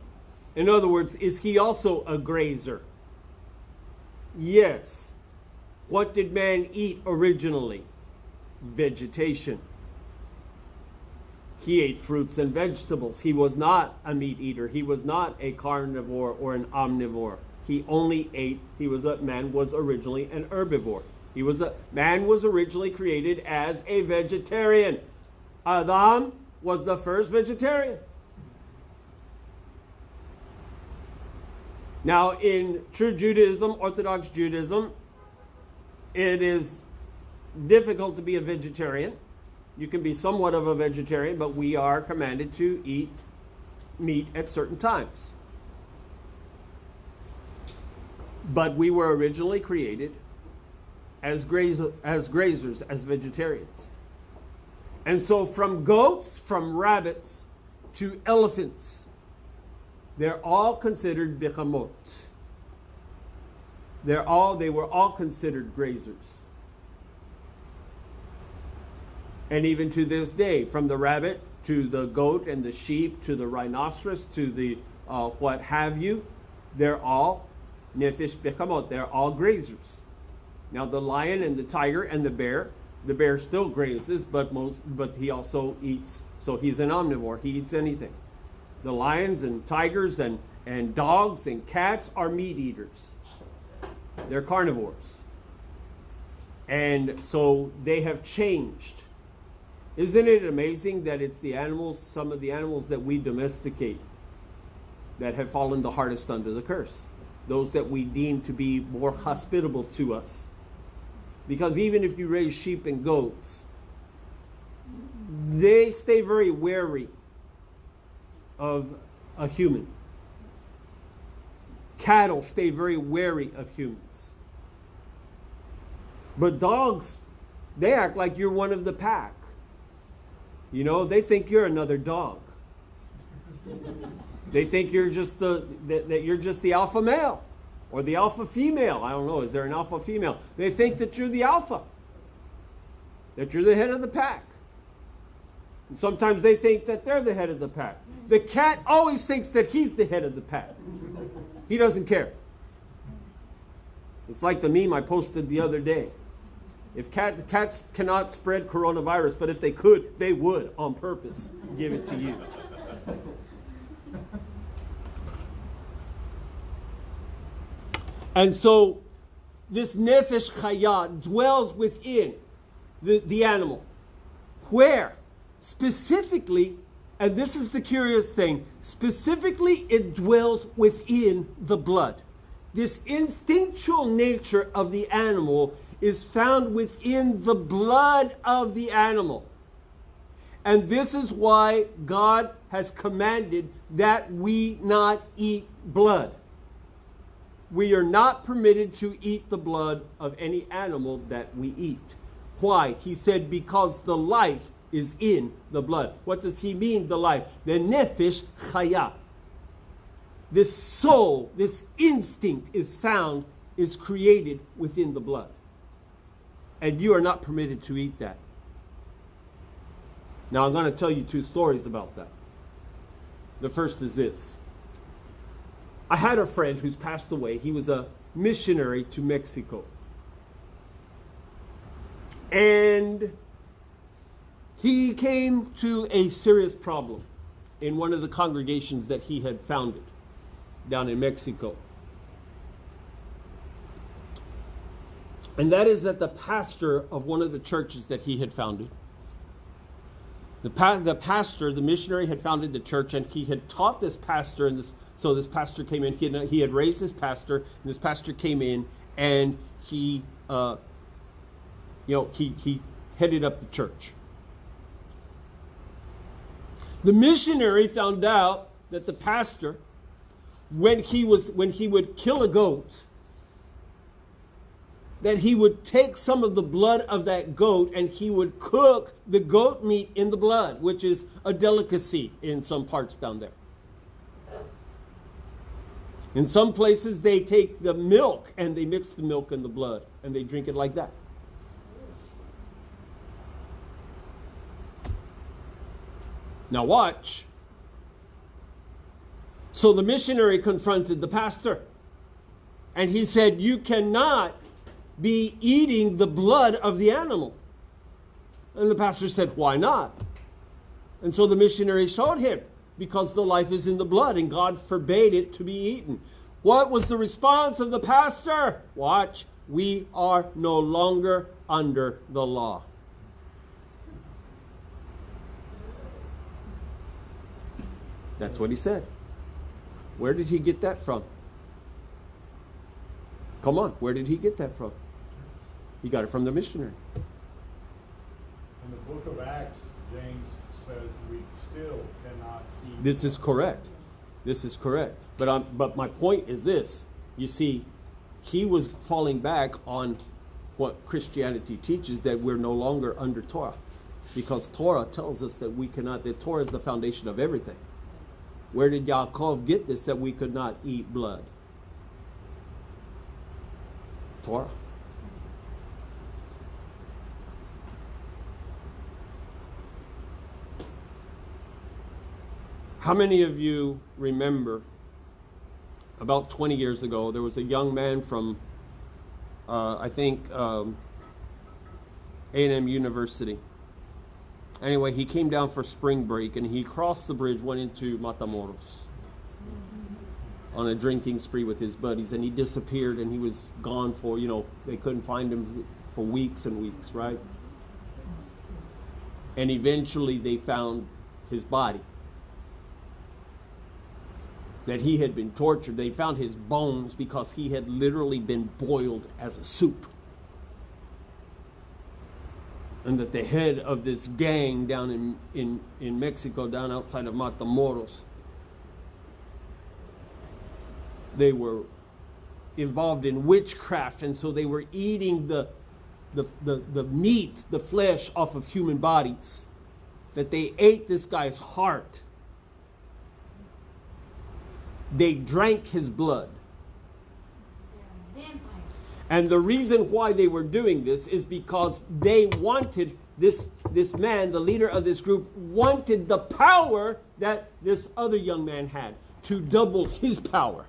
In other words, is he also a grazer? Yes. What did man eat originally? Vegetation. He ate fruits and vegetables. He was not a meat eater. He was not a carnivore or an omnivore. He only ate. Man was originally an herbivore. Man was originally created as a vegetarian. Adam was the first vegetarian. Now, in true Judaism, Orthodox Judaism, it is difficult to be a vegetarian. You can be somewhat of a vegetarian, but we are commanded to eat meat at certain times. But we were originally created as grazers, as vegetarians. And so from goats, from rabbits, to elephants, they're all considered bechamot. They were all considered grazers. And even to this day, from the rabbit to the goat and the sheep to the rhinoceros to the what have you, they're all nefesh bechamot. They're all grazers. Now the lion and the tiger and the bear still grazes, but he also eats. So he's an omnivore. He eats anything. The lions and tigers and dogs and cats are meat eaters. They're carnivores. And so they have changed. Isn't it amazing that it's the animals, some of the animals that we domesticate, that have fallen the hardest under the curse? Those that we deem to be more hospitable to us. Because even if you raise sheep and goats, they stay very wary of a human. Cattle stay very wary of humans. But dogs, they act like you're one of the pack. They think you're another dog. They think you're just that you're just the alpha male or the alpha female. I don't know. Is there an alpha female? They think that you're the alpha, that you're the head of the pack. And sometimes they think that they're the head of the pack. The cat always thinks that he's the head of the pack. He doesn't care. It's like the meme I posted the other day. If cats cannot spread coronavirus, but if they could, they would on purpose give it to you. And so this nefesh chaya dwells within the animal. Where? Specifically, and this is the curious thing, specifically it dwells within the blood. This instinctual nature of the animal is found within the blood of the animal. And this is why God has commanded that we not eat blood. We are not permitted to eat the blood of any animal that we eat. Why? He said, because the life is in the blood. What does he mean, the life? The nefesh chaya. This soul, this instinct is created within the blood. And you are not permitted to eat that. Now I'm going to tell you two stories about that. The first is this. I had a friend who's passed away. He was a missionary to Mexico. And he came to a serious problem in one of the congregations that he had founded down in Mexico. And that is that the pastor of one of the churches that he had founded, the pastor, the missionary had founded the church, and he had taught this pastor, and so this pastor came in. He had raised this pastor, and this pastor came in, and he headed up the church. The missionary found out that the pastor, when he would kill a goat, that he would take some of the blood of that goat and he would cook the goat meat in the blood, which is a delicacy in some parts down there. In some places, they take the milk and they mix the milk and the blood and they drink it like that. Now watch. So the missionary confronted the pastor. And he said, you cannot be eating the blood of the animal. And the pastor said, why not? And so the missionary showed him, because the life is in the blood and God forbade it to be eaten. What was the response of the pastor? Watch. We are no longer under the law. That's what he said. Where did he get that from? Come on, where did he get that from? He got it from the missionary. In the book of Acts, James says we still cannot eat. This is correct. This is correct. But my point is this. You see, he was falling back on what Christianity teaches, that we're no longer under Torah. Because Torah tells us that we cannot, that Torah is the foundation of everything. Where did Yaakov get this, that we could not eat blood? Torah. How many of you remember about 20 years ago, there was a young man from, A&M University. Anyway, he came down for spring break and he crossed the bridge, went into Matamoros on a drinking spree with his buddies, and he disappeared and he was gone for, they couldn't find him for weeks and weeks, right? And eventually they found his body. That he had been tortured. They found his bones because he had literally been boiled as a soup. And that the head of this gang down in Mexico, down outside of Matamoros, they were involved in witchcraft, and so they were eating the meat, the flesh off of human bodies. That they ate this guy's heart. They drank his blood. Vampire. And the reason why they were doing this is because they wanted this man, the leader of this group, wanted the power that this other young man had, to double his power.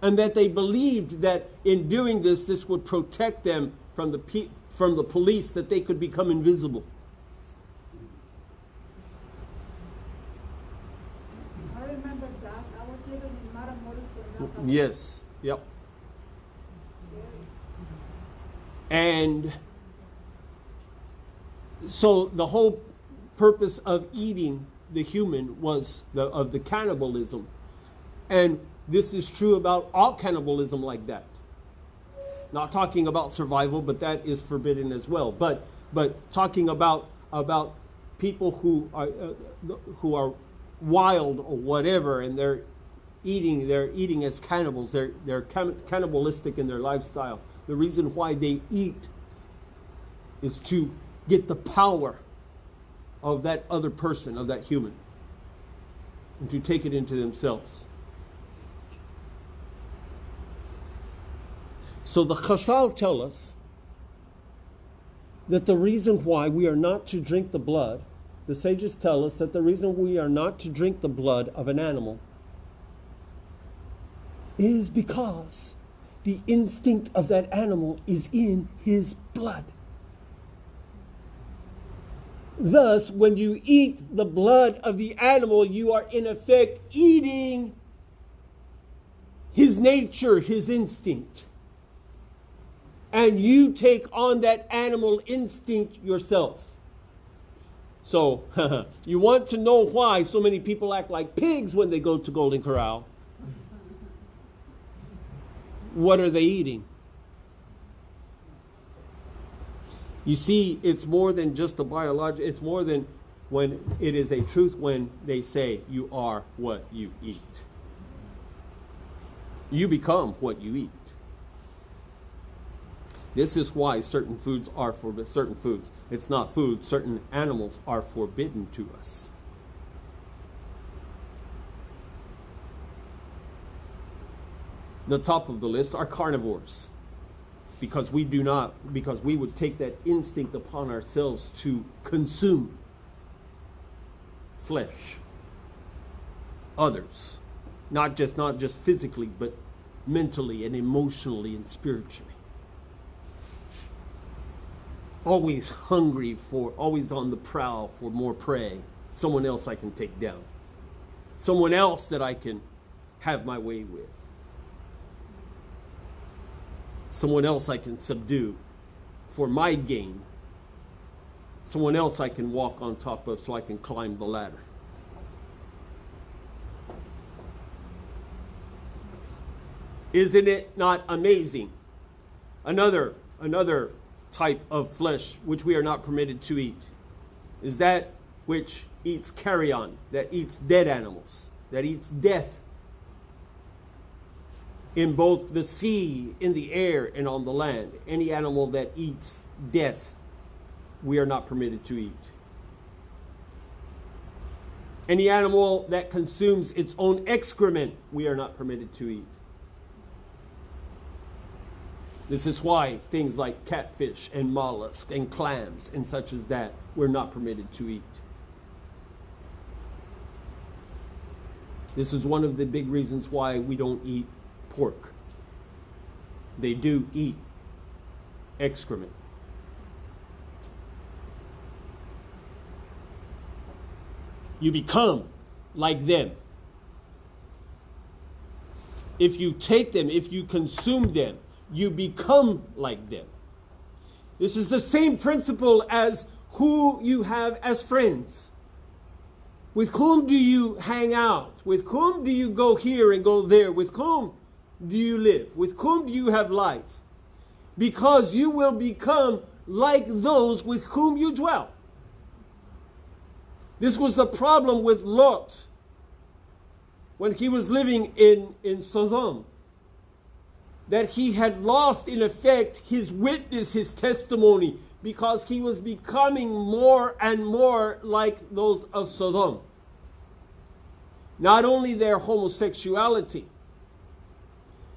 And that they believed that in doing this, this would protect them from the police, that they could become invisible. I remember that. I was living in Matamoros when that Yes. Yep. And so the whole purpose of eating the human was of the cannibalism. And this is true about all cannibalism like that. Not talking about survival, but that is forbidden as well. But talking about people who are wild or whatever, and they're eating as cannibals. They're cannibalistic in their lifestyle. The reason why they eat is to get the power of that other person, of that human, and to take it into themselves. So the Chazal tell us that the reason why we are not to drink the blood, the sages tell us that the reason we are not to drink the blood of an animal is because the instinct of that animal is in his blood. Thus, when you eat the blood of the animal, you are in effect eating his nature, his instinct. And you take on that animal instinct yourself. So, you want to know why so many people act like pigs when they go to Golden Corral. What are they eating? You see, it's more than just the biological. It's more than when it is a truth when they say you are what you eat. You become what you eat. This is why certain foods are forbidden. Certain foods. It's not food. Certain animals are forbidden to us. The top of the list are carnivores. Because we would take that instinct upon ourselves to consume flesh, others, not just physically, but mentally and emotionally and spiritually. Always hungry always on the prowl for more prey, someone else I can take down, someone else that I can have my way with. Someone else I can subdue for my gain. Someone else I can walk on top of so I can climb the ladder. Isn't it not amazing? Another type of flesh which we are not permitted to eat is that which eats carrion, that eats dead animals, that eats death. In both the sea, in the air, and on the land. Any animal that eats death, we are not permitted to eat. Any animal that consumes its own excrement, we are not permitted to eat. This is why things like catfish and mollusk and clams and such as that, we're not permitted to eat. This is one of the big reasons why we don't eat pork. They do eat excrement. You become like them. If you take them, if you consume them, you become like them. This is the same principle as who you have as friends. With whom do you hang out? With whom do you go here and go there? With whom do you live? With whom do you have life? Because you will become like those with whom you dwell. This was the problem with Lot when he was living in Sodom. That he had lost, in effect, his witness, his testimony, because he was becoming more and more like those of Sodom. not only their homosexuality.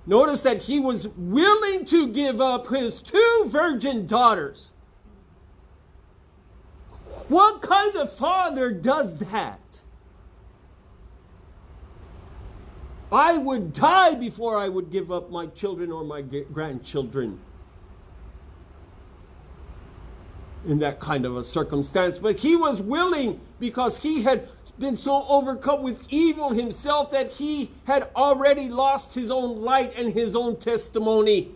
Notice that he was willing to give up his 2 virgin daughters. What kind of father does that? I would die before I would give up my children or my grandchildren in that kind of a circumstance. But he was willing because he had been so overcome with evil himself that he had already lost his own light and his own testimony.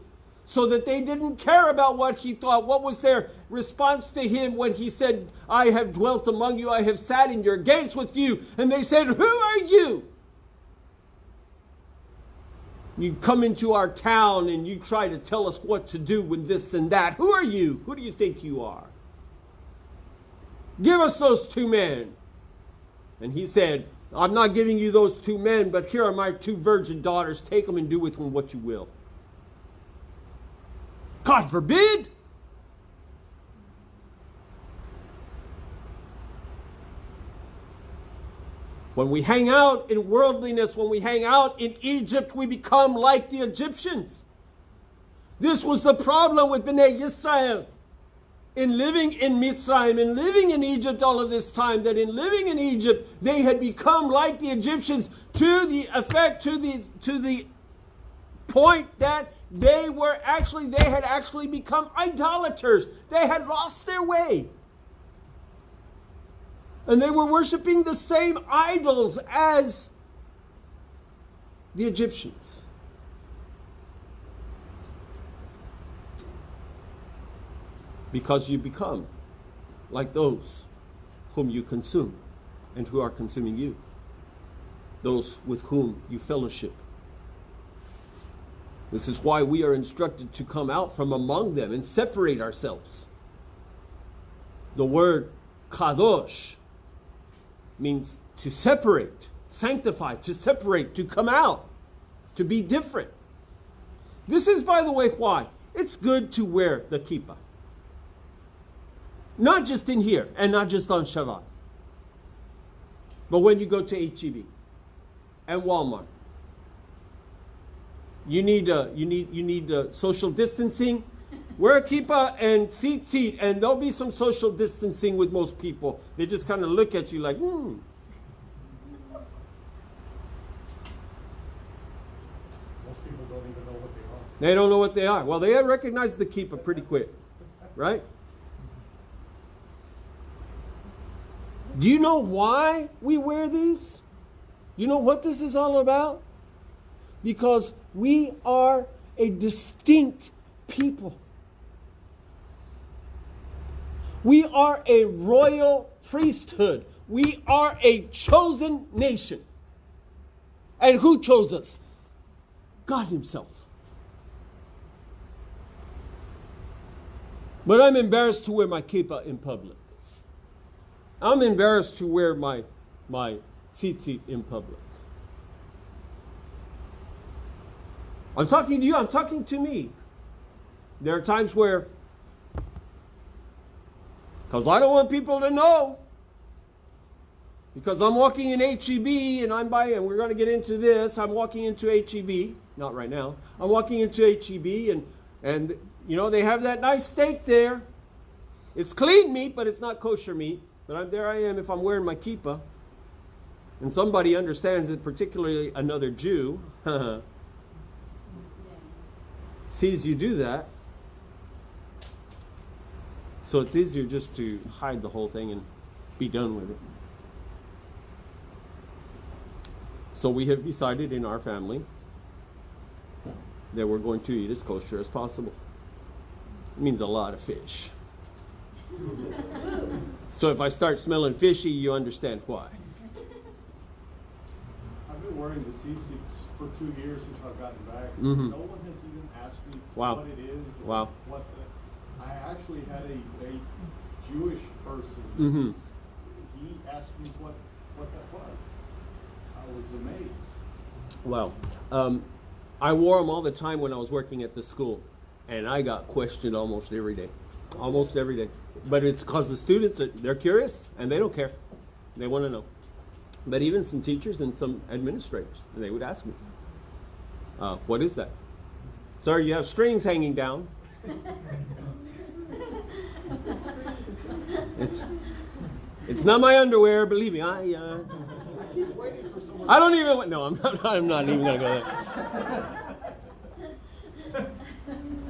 So that they didn't care about what he thought. What was their response to him when he said, I have dwelt among you, I have sat in your gates with you. And they said, who are you? You come into our town and you try to tell us what to do with this and that. Who are you? Who do you think you are? Give us those 2 men. And he said, I'm not giving you those 2 men, but here are my 2 virgin daughters. Take them and do with them what you will. God forbid! When we hang out in worldliness, when we hang out in Egypt, we become like the Egyptians. This was the problem with Bnei Yisrael. In living in Mitzrayim, in living in Egypt all of this time, that in living in Egypt, they had become like the Egyptians to the effect, to the point that they had actually become idolaters. They had lost their way. And they were worshiping the same idols as the Egyptians. Because you become like those whom you consume and who are consuming you. Those with whom you fellowship. This is why we are instructed to come out from among them and separate ourselves. The word kadosh means to separate, sanctify, to separate, to come out, to be different. This is, by the way, why it's good to wear the kippah. Not just in here and not just on Shabbat, but when you go to H-E-B and Walmart. You need social distancing. Wear a kippah and seat, and there'll be some social distancing with most people. They just kind of look at you like, Most people don't even know what they are. They don't know what they are. Well, they recognize the kippah pretty quick, right? Do you know why we wear these? Do you know what this is all about? Because we are a distinct people. We are a royal priesthood. We are a chosen nation. And who chose us? God Himself. But I'm embarrassed to wear my kippah in public. I'm embarrassed to wear my tzitzit in public. I'm talking to you, I'm talking to me. There are times where, because I don't want people to know, because I'm walking in H-E-B and and we're going to get into this, I'm walking into H-E-B, not right now, I'm walking into H-E-B and you know, they have that nice steak there. It's clean meat, but it's not kosher meat. But there I am if I'm wearing my kippah. And somebody understands it, particularly another Jew, sees you do that. So it's easier just to hide the whole thing and be done with it. So we have decided in our family that we're going to eat as kosher as possible. It means a lot of fish. So if I start smelling fishy, you understand why. I've been wearing the tzitzit for 2 years since I've gotten back. Mm-hmm. No one has even asked me Wow. what it is. Wow. I actually had a Jewish person. Mm-hmm. He asked me what that was. I was amazed. Well, I wore them all the time when I was working at the school, and I got questioned almost every day. Almost every day. But it's because the students, they're curious, and they don't care. They want to know. but even some teachers and some administrators, and they would ask me, what is that? Sir, you have strings hanging down. It's not my underwear, believe me. I don't even. No, I'm not. I'm not even gonna go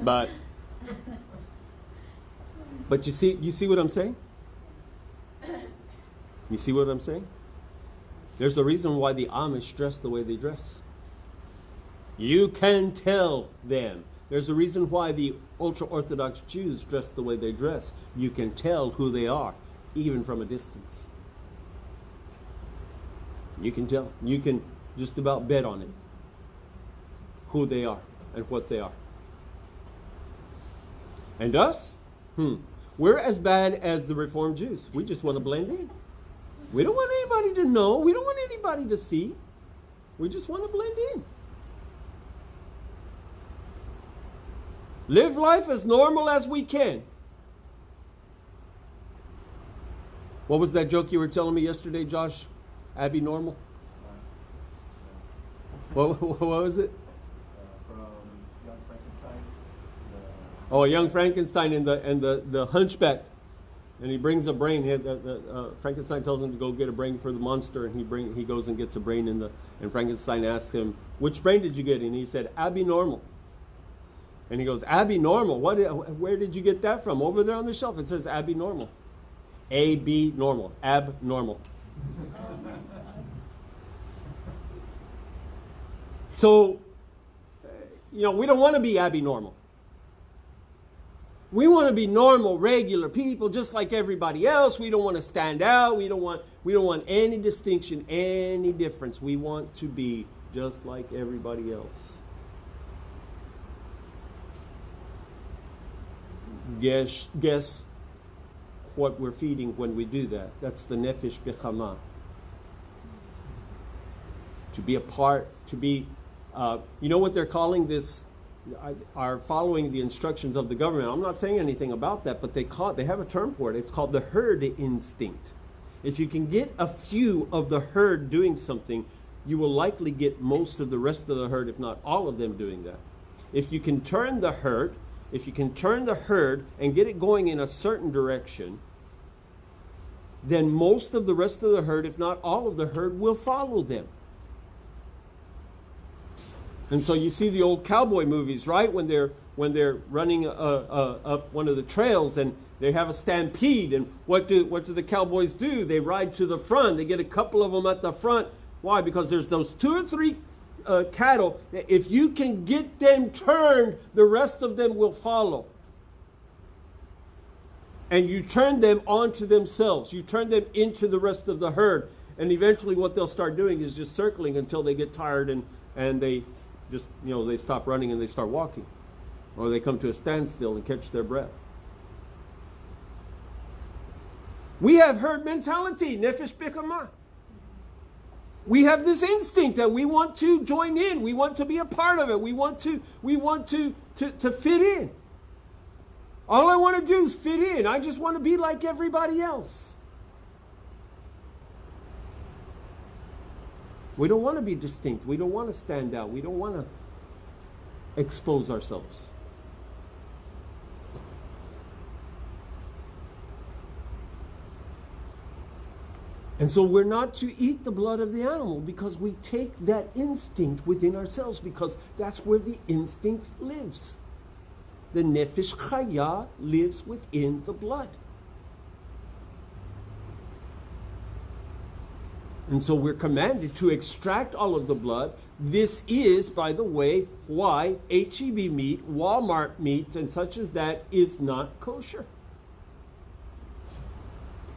there. But you see what I'm saying? You see what I'm saying? There's a reason why the Amish dress the way they dress. You can tell them. There's a reason why the ultra-Orthodox Jews dress the way they dress. You can tell who they are, even from a distance. You can tell. You can just about bet on it. Who they are and what they are. And us? We're as bad as the Reformed Jews. We just want to blend in. We don't want anybody to know. We don't want anybody to see. We just want to blend in. Live life as normal as we can. What was that joke you were telling me yesterday, Josh? Abby Normal? What was it? From Young Frankenstein. Oh, Young Frankenstein and the hunchback. And he brings a brain. Frankenstein tells him to go get a brain for the monster, and he goes and gets a brain and Frankenstein asks him, "Which brain did you get?" And he said, "Abby Normal." And he goes, "Abby Normal? Where did you get that from?" "Over there on the shelf. It says Abby Normal." A-B normal. Abnormal. So, we don't want to be Abby Normal. We want to be normal, regular people, just like everybody else. We don't want to stand out. We don't want any distinction, any difference. We want to be just like everybody else. Guess what we're feeding when we do that? That's the nefesh bechama. To be a part, to be, you know what they're calling this? Are following the instructions of the government. I'm not saying anything about that, but they have a term for it. It's called the herd instinct. If you can get a few of the herd doing something, you will likely get most of the rest of the herd, if not all of them, doing that. If you can turn the herd and get it going in a certain direction, then most of the rest of the herd, if not all of the herd, will follow them. And so you see the old cowboy movies, right? When they're running up one of the trails and they have a stampede, and what do the cowboys do? They ride to the front. They get a couple of them at the front. Why? Because there's those 2 or 3 cattle. If you can get them turned, the rest of them will follow. And you turn them onto themselves. You turn them into the rest of the herd. And eventually what they'll start doing is just circling until they get tired and they just, they stop running and they start walking. Or they come to a standstill and catch their breath. We have herd mentality, nefesh bechama. We have this instinct that we want to join in. We want to be a part of it. We want to fit in. All I want to do is fit in. I just want to be like everybody else. We don't want to be distinct. We don't want to stand out. We don't want to expose ourselves. And so we're not to eat the blood of the animal because we take that instinct within ourselves, because that's where the instinct lives. The nefesh chaya lives within the blood. And so we're commanded to extract all of the blood. This is, by the way, why H-E-B meat, Walmart meat, and such as that is not kosher.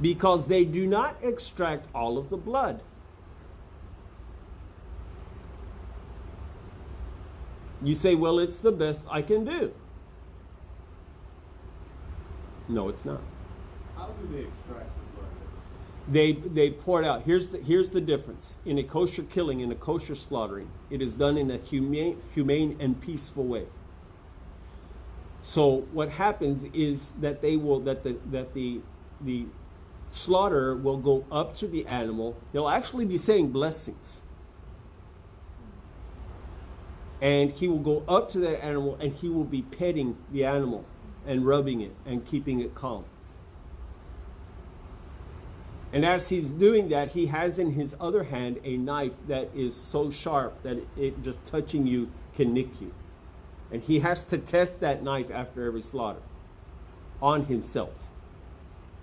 Because they do not extract all of the blood. You say, well, it's the best I can do. No, it's not. How do they extract the blood? They pour it out. Here's the difference. In a kosher killing, in a kosher slaughtering, it is done in a humane and peaceful way. So what happens is that the slaughterer will go up to the animal. He'll actually be saying blessings. And he will go up to that animal and he will be petting the animal and rubbing it and keeping it calm. And as he's doing that, he has in his other hand a knife that is so sharp that it just touching you can nick you. And he has to test that knife after every slaughter on himself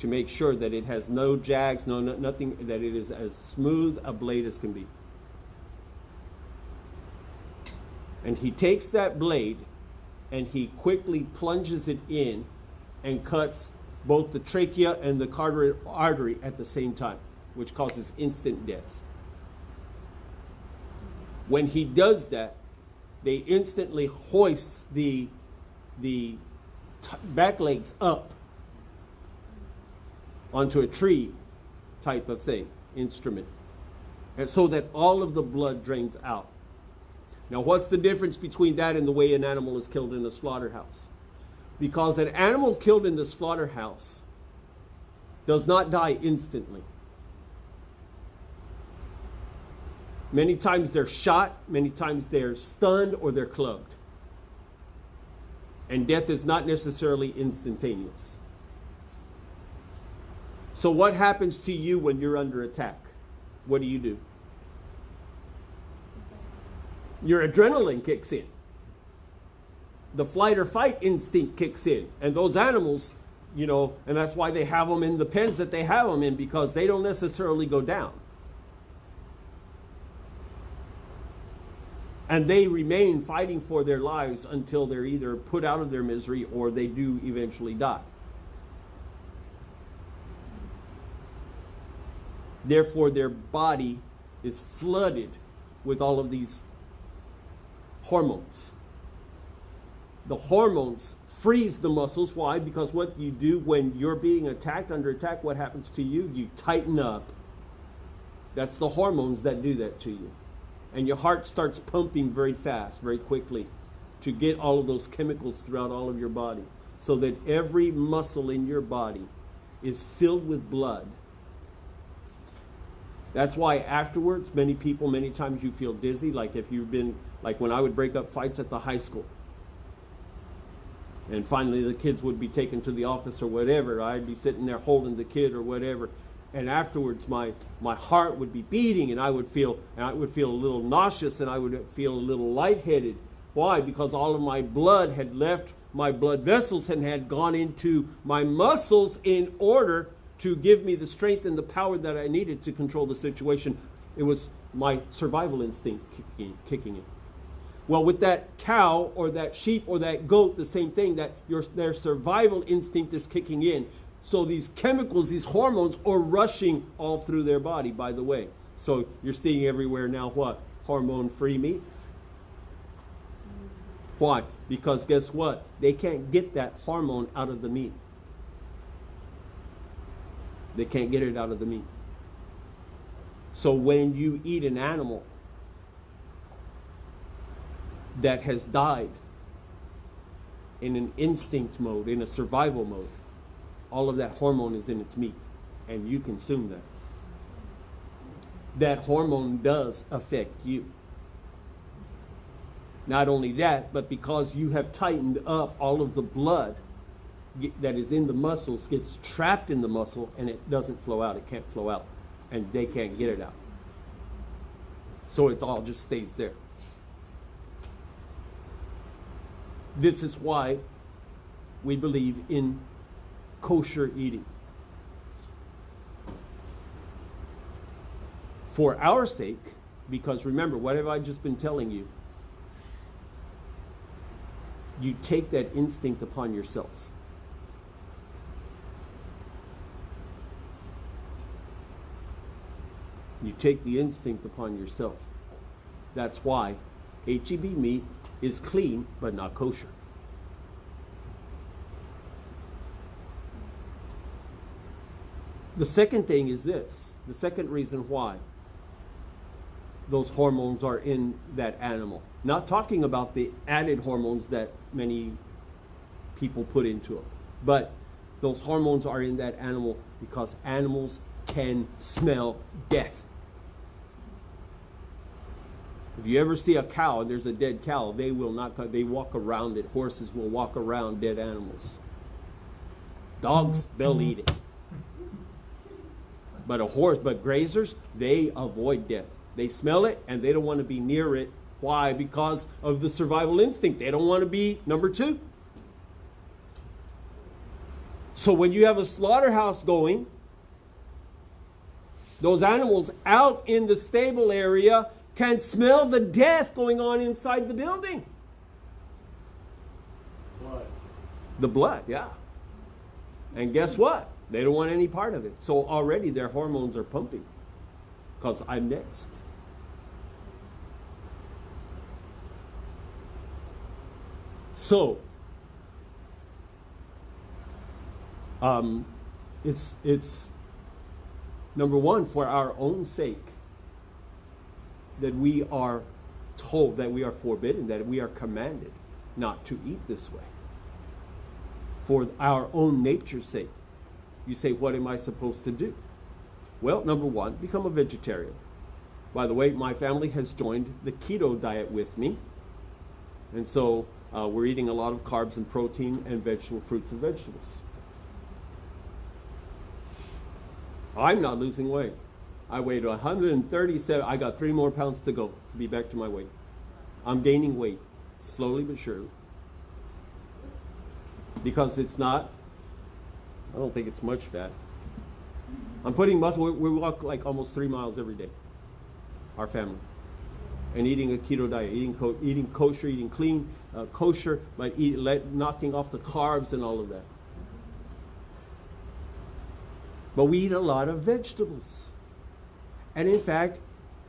to make sure that it has no jags, nothing, that it is as smooth a blade as can be. And he takes that blade and he quickly plunges it in and cuts both the trachea and the carotid artery at the same time, which causes instant death. When he does that, they instantly hoist the back legs up onto a tree type of thing, instrument, and so that all of the blood drains out. Now, what's the difference between that and the way an animal is killed in a slaughterhouse? Because an animal killed in the slaughterhouse does not die instantly. Many times they're shot, many times they're stunned or they're clubbed. And death is not necessarily instantaneous. So what happens to you when you're under attack? What do? Your adrenaline kicks in. The flight or fight instinct kicks in. And those animals, and that's why they have them in the pens that they have them in, because they don't necessarily go down. And they remain fighting for their lives until they're either put out of their misery or they do eventually die. Therefore, their body is flooded with all of these hormones. The hormones freeze the muscles. Why? Because what you do when you're being attacked, under attack, what happens to you? You tighten up. That's the hormones that do that to you. And your heart starts pumping very fast, very quickly, to get all of those chemicals throughout all of your body, so that every muscle in your body is filled with blood. That's why afterwards, many times you feel dizzy, like when I would break up fights at the high school. And finally the kids would be taken to the office or whatever. I'd be sitting there holding the kid or whatever. And afterwards my heart would be beating and I would feel a little nauseous and I would feel a little lightheaded. Why? Because all of my blood had left my blood vessels and had gone into my muscles in order to give me the strength and the power that I needed to control the situation. It was my survival instinct kicking in. Well, with that cow or that sheep or that goat, the same thing, that their survival instinct is kicking in. So these chemicals, these hormones are rushing all through their body, by the way. So you're seeing everywhere now what? Hormone-free meat. Why? Because guess what? They can't get that hormone out of the meat. They can't get it out of the meat. So when you eat an animal that has died in an instinct mode, in a survival mode, all of that hormone is in its meat, and you consume that. That hormone does affect you. Not only that, but because you have tightened up, all of the blood that is in the muscles gets trapped in the muscle and it doesn't flow out. It can't flow out, and they can't get it out. So it all just stays there. This is why we believe in kosher eating. For our sake, because remember, what have I just been telling you? You take that instinct upon yourself. You take the instinct upon yourself. That's why HEB meat is clean but not kosher. The second thing is this. The second reason why those hormones are in that animal. Not talking about the added hormones that many people put into it, but Those hormones are in that animal because animals can smell death. If you ever see a cow and there's a dead cow, they will not, they walk around it. Horses will walk around dead animals. Dogs, they'll eat it. But grazers, they avoid death. They smell it and they don't want to be near it. Why? Because of the survival instinct. They don't want to be number two. So when you have a slaughterhouse going, those animals out in the stable area can smell the death going on inside the building. Blood. The blood, yeah. And guess what? They don't want any part of it. So already their hormones are pumping because I'm next. So, it's number one, for our own sake, that we are told, that we are forbidden, that we are commanded not to eat this way. For our own nature's sake. You say, what am I supposed to do? Well, number one, become a vegetarian. By the way, my family has joined the keto diet with me. And so we're eating a lot of carbs and protein and vegetable fruits and vegetables. I'm not losing weight. I weighed 137. I got 3 more pounds to go to be back to my weight. I'm gaining weight, slowly but surely. Because it's not, I don't think it's much fat. I'm putting muscle. We walk like almost 3 miles every day, our family. And eating a keto diet, eating kosher, eating clean, kosher, but knocking off the carbs and all of that. But we eat a lot of vegetables. And in fact,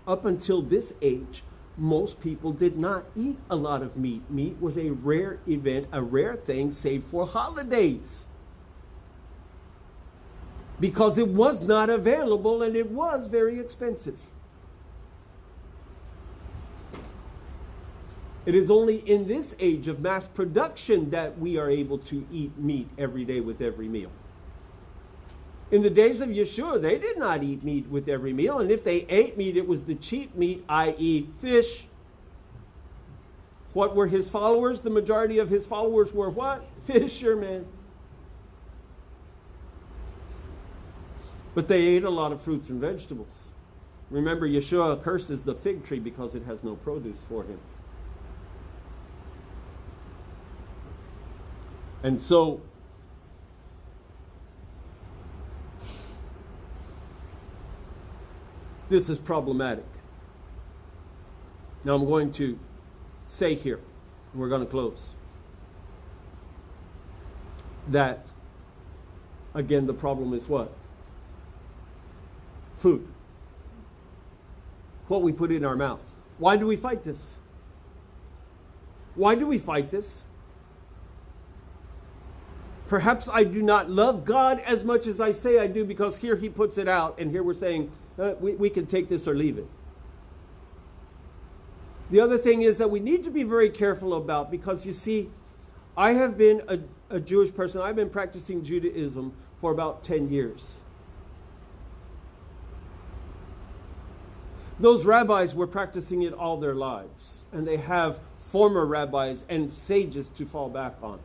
up until this age, most people did not eat a lot of meat. Meat was a rare event, a rare thing, save for holidays. Because it was not available and it was very expensive. It is only in this age of mass production that we are able to eat meat every day with every meal. In the days of Yeshua, they did not eat meat with every meal. And if they ate meat, it was the cheap meat, i.e. fish. What were his followers? The majority of his followers were what? Fishermen. But they ate a lot of fruits and vegetables. Remember, Yeshua curses the fig tree because it has no produce for him. And so, this is problematic. Now I'm going to say here, and we're going to close, that, again, the problem is what? Food. What we put in our mouth. Why do we fight this? Why do we fight this? Perhaps I do not love God as much as I say I do, because here he puts it out, and here we're saying, we can take this or leave it. The other thing is that we need to be very careful about, because you see, I have been a Jewish person. I've been practicing Judaism for about 10 years. Those rabbis were practicing it all their lives, and they have former rabbis and sages to fall back on.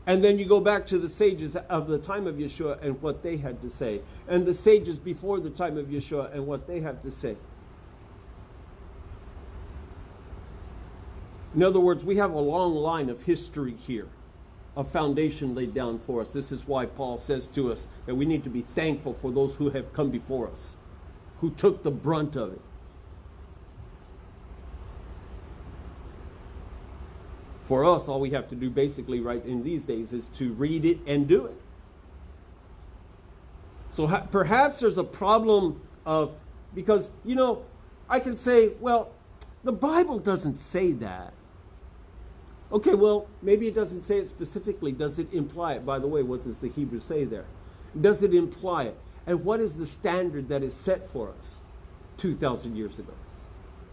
And then you go back to the sages of the time of Yeshua and what they had to say, and the sages before the time of Yeshua and what they have to say. In other words, we have a long line of history here, a foundation laid down for us. This is why Paul says to us that we need to be thankful for those who have come before us, who took the brunt of it. For us, all we have to do basically right in these days is to read it and do it. So perhaps there's a problem of, because, I can say, well, the Bible doesn't say that. Okay, well, maybe it doesn't say it specifically. Does it imply it? By the way, what does the Hebrew say there? Does it imply it? And what is the standard that is set for us 2,000 years ago?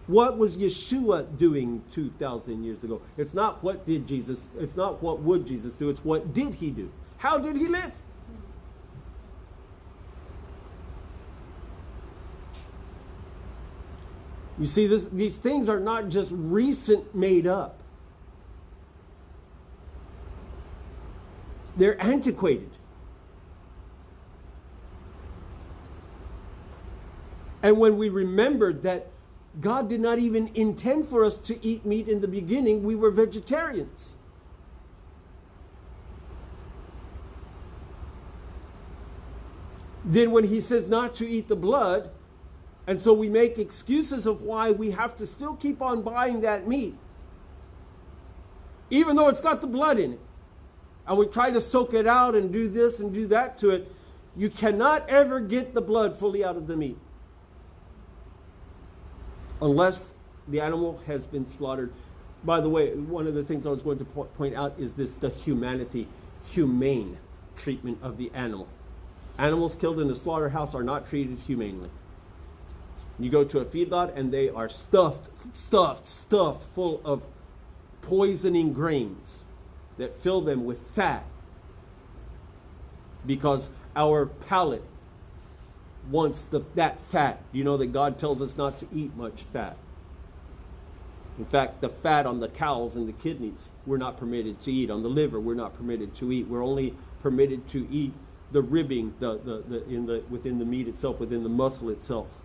What was Yeshua doing 2,000 years ago? It's not what did Jesus, it's not what would Jesus do, it's what did he do? How did he live? You see, these things are not just recent made up. They're antiquated. And when we remembered that God did not even intend for us to eat meat in the beginning, we were vegetarians. Then when he says not to eat the blood, and so we make excuses of why we have to still keep on buying that meat, even though it's got the blood in it. And we try to soak it out and do this and do that to it. You cannot ever get the blood fully out of the meat unless the animal has been slaughtered. By the way, one of the things I was going to point out is the humane treatment of the animal. Animals killed in a slaughterhouse are not treated humanely. You go to a feedlot and they are stuffed full of poisoning grains that fill them with fat, because our palate wants that fat. You know that God tells us not to eat much fat. In fact, the fat on the cows and the kidneys we're not permitted to eat. On the liver we're not permitted to eat. We're only permitted to eat the ribbing, within the meat itself, within the muscle itself.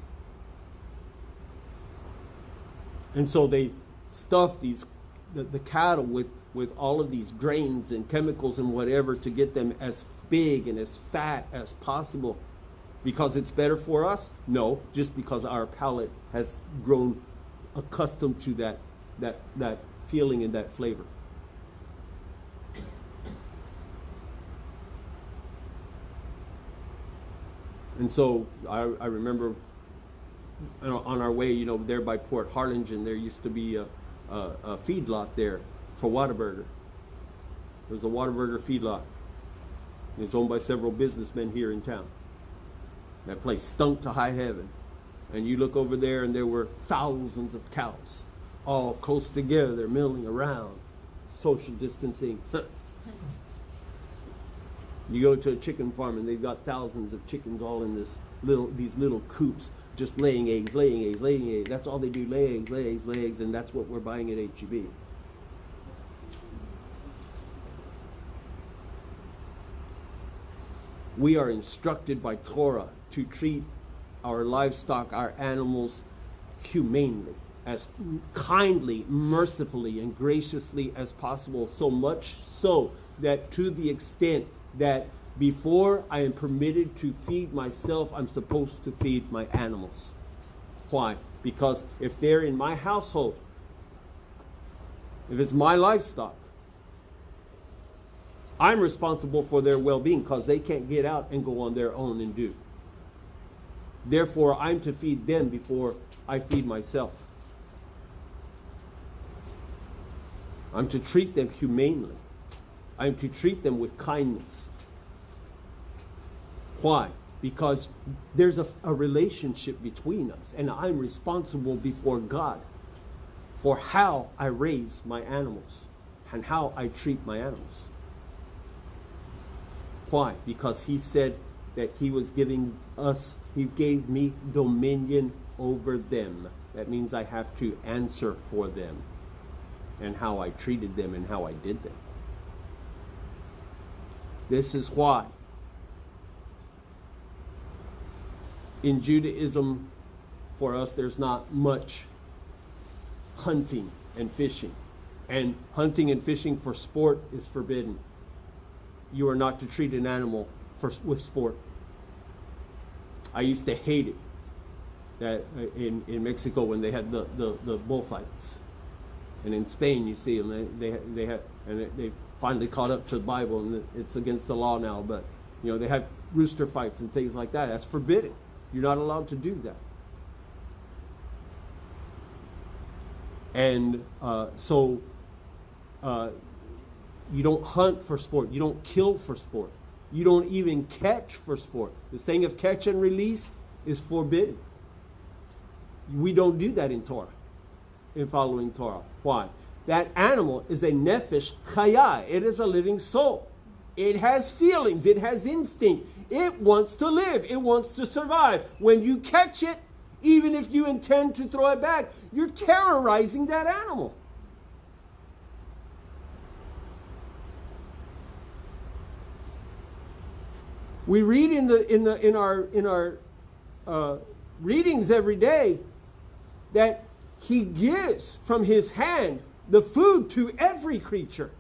And so they stuff the cattle with all of these grains and chemicals and whatever to get them as big and as fat as possible. Because it's better for us? No, just because our palate has grown accustomed to that feeling and that flavor. And so I remember on our way, there by Port Harlingen, there used to be a feedlot there for Whataburger. There was a Whataburger feedlot. It was owned by several businessmen here in town. That place stunk to high heaven. And you look over there and there were thousands of cows all close together, milling around, social distancing. You go to a chicken farm and they've got thousands of chickens all in these little coops, just laying eggs. That's all they do, lay eggs, and that's what we're buying at H-E-B. We are instructed by Torah to treat our livestock, our animals, humanely, as kindly, mercifully, and graciously as possible. So much so that to the extent that before I am permitted to feed myself, I'm supposed to feed my animals. Why? Because if they're in my household, if it's my livestock, I'm responsible for their well-being because they can't get out and go on their own and do. Therefore, I'm to feed them before I feed myself. I'm to treat them humanely. I'm to treat them with kindness. Why? Because there's a relationship between us, and I'm responsible before God for how I raise my animals and how I treat my animals. Why? Because he said that he was giving us, he gave me dominion over them. That means I have to answer for them and how I treated them and how I did them. This is why in Judaism, for us, there's not much hunting and fishing. And hunting and fishing for sport is forbidden. You are not to treat an animal with sport. I used to hate it that in Mexico when they had the bullfights, and in Spain you see them. They finally caught up to the Bible, and it's against the law now. But they have rooster fights and things like that. That's forbidden. You're not allowed to do that. And so you don't hunt for sport. You don't kill for sport. You don't even catch for sport. This thing of catch and release is forbidden. We don't do that in Torah, in following Torah. Why? That animal is a nefesh chaya. It is a living soul. It has feelings. It has instinct. It wants to live. It wants to survive. When you catch it, even if you intend to throw it back, you're terrorizing that animal. We read in our readings every day that he gives from his hand the food to every creature.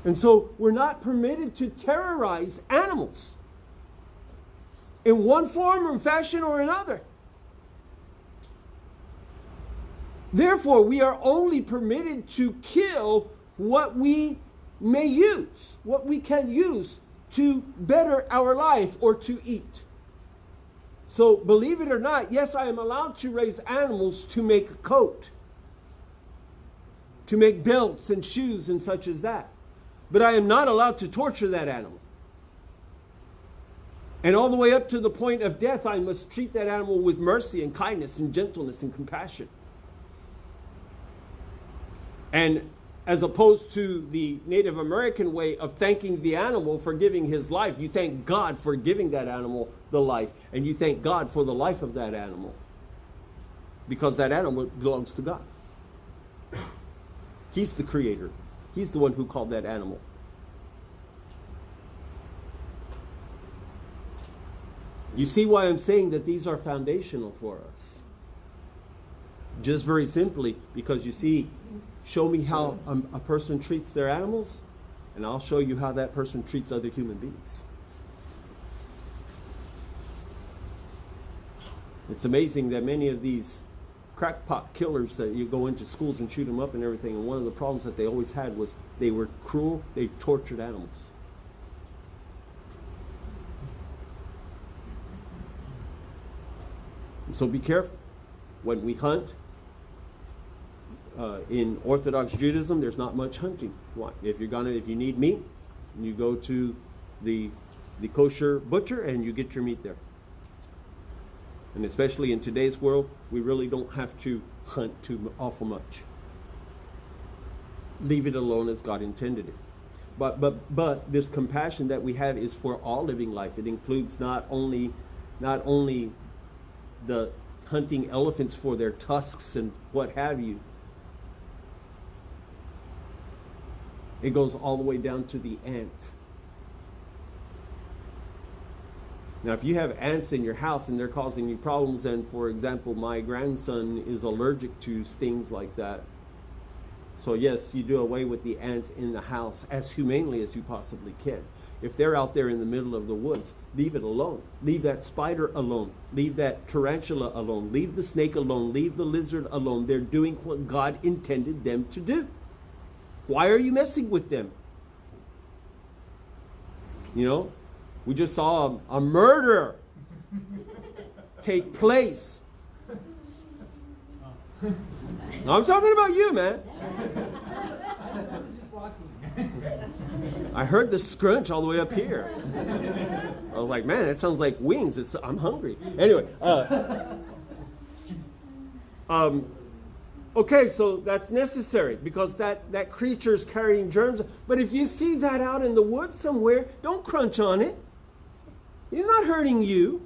And so we're not permitted to terrorize animals in one form or fashion or another. Therefore, we are only permitted to kill what we may use, what we can use to better our life or to eat. So, believe it or not, yes, I am allowed to raise animals to make a coat, to make belts and shoes and such as that. But I am not allowed to torture that animal. And all the way up to the point of death, I must treat that animal with mercy and kindness and gentleness and compassion. And as opposed to the Native American way of thanking the animal for giving his life, you thank God for giving that animal the life. And you thank God for the life of that animal. Because that animal belongs to God. He's the creator. He's the one who called that animal. You see why I'm saying that these are foundational for us. Just very simply, because you see, show me how a person treats their animals, and I'll show you how that person treats other human beings. It's amazing that many of these crackpot killers that you go into schools and shoot them up and everything, and one of the problems that they always had was they were cruel, they tortured animals. And so be careful. When we hunt, in Orthodox Judaism, there's not much hunting. Why? If you need meat, you go to the kosher butcher and you get your meat there. And especially in today's world, we really don't have to hunt too awful much. Leave it alone as God intended it. But this compassion that we have is for all living life. It includes not only the hunting elephants for their tusks and what have you. It goes all the way down to the ant. Now, if you have ants in your house and they're causing you problems, and for example, my grandson is allergic to things like that, so yes, you do away with the ants in the house as humanely as you possibly can. If they're out there in the middle of the woods, leave it alone. Leave that spider alone. Leave that tarantula alone. Leave the snake alone. Leave the lizard alone. They're doing what God intended them to do. Why are you messing with them? You know, we just saw a murder take place. I'm talking about you, man. I heard the scrunch all the way up here. I was like, man, that sounds like wings. I'm hungry. Anyway. Okay, so that's necessary because that creature is carrying germs. But if you see that out in the woods somewhere, don't crunch on it. He's not hurting you.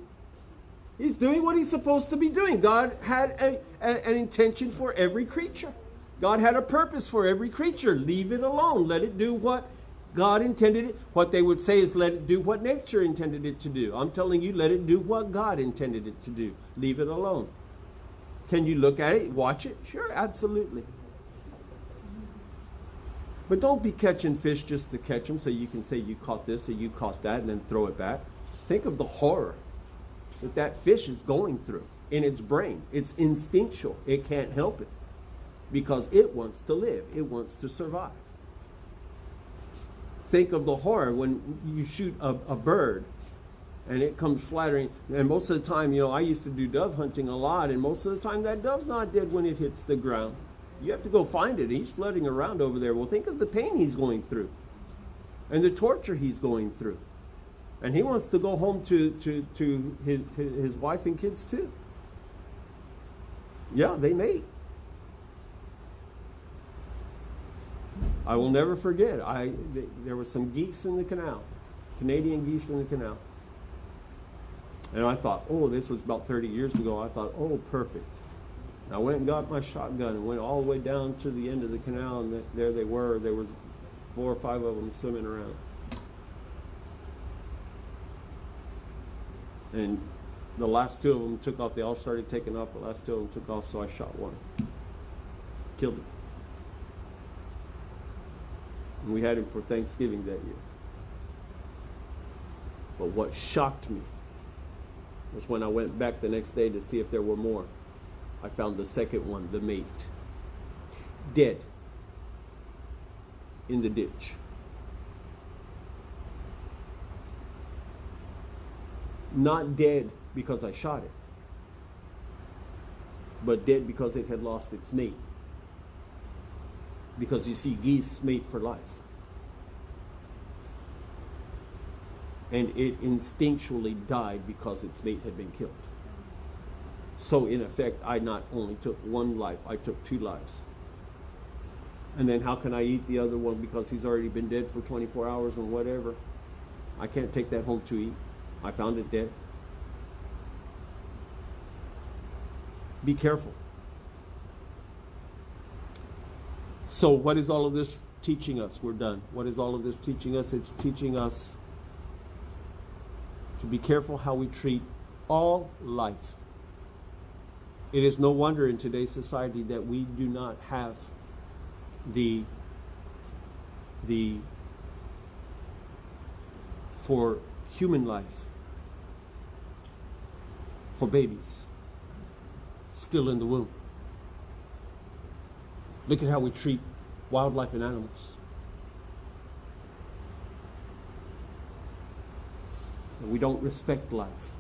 He's doing what he's supposed to be doing. God had an intention for every creature. God had a purpose for every creature. Leave it alone. Let it do what God intended it. What they would say is let it do what nature intended it to do. I'm telling you, let it do what God intended it to do. Leave it alone. Can you look at it, watch it? Sure, absolutely. But don't be catching fish just to catch them so you can say you caught this or you caught that and then throw it back. Think of the horror that fish is going through in its brain. It's instinctual. It can't help it because it wants to live. It wants to survive. Think of the horror when you shoot a bird and it comes flattering. And most of the time, I used to do dove hunting a lot, and most of the time that dove's not dead when it hits the ground. You have to go find it. He's floating around over there. Well, think of the pain he's going through and the torture he's going through. And he wants to go home to his wife and kids too. Yeah, they mate. I will never forget. There were some geese in the canal, Canadian geese in the canal. And I thought, oh, this was about 30 years ago. I thought, oh, perfect. And I went and got my shotgun and went all the way down to the end of the canal, and there they were. There was 4 or 5 of them swimming around. And the last 2 of them took off. They all started taking off. The last 2 of them took off, so I shot one. Killed him. And we had him for Thanksgiving that year. But what shocked me was when I went back the next day to see if there were more. I found the second one, the mate, dead in the ditch. Not dead because I shot it, but dead because it had lost its mate. Because you see, geese mate for life. And it instinctually died because its mate had been killed. So in effect, I not only took 1 life, I took 2 lives. And then how can I eat the other one because he's already been dead for 24 hours and whatever? I can't take that home to eat. I found it dead. Be careful. So what is all of this teaching us? We're done. What is all of this teaching us? It's teaching us to be careful how we treat all life. It is no wonder in today's society that we do not have for human life, for babies still in the womb. Look at how we treat wildlife and animals. And we don't respect life.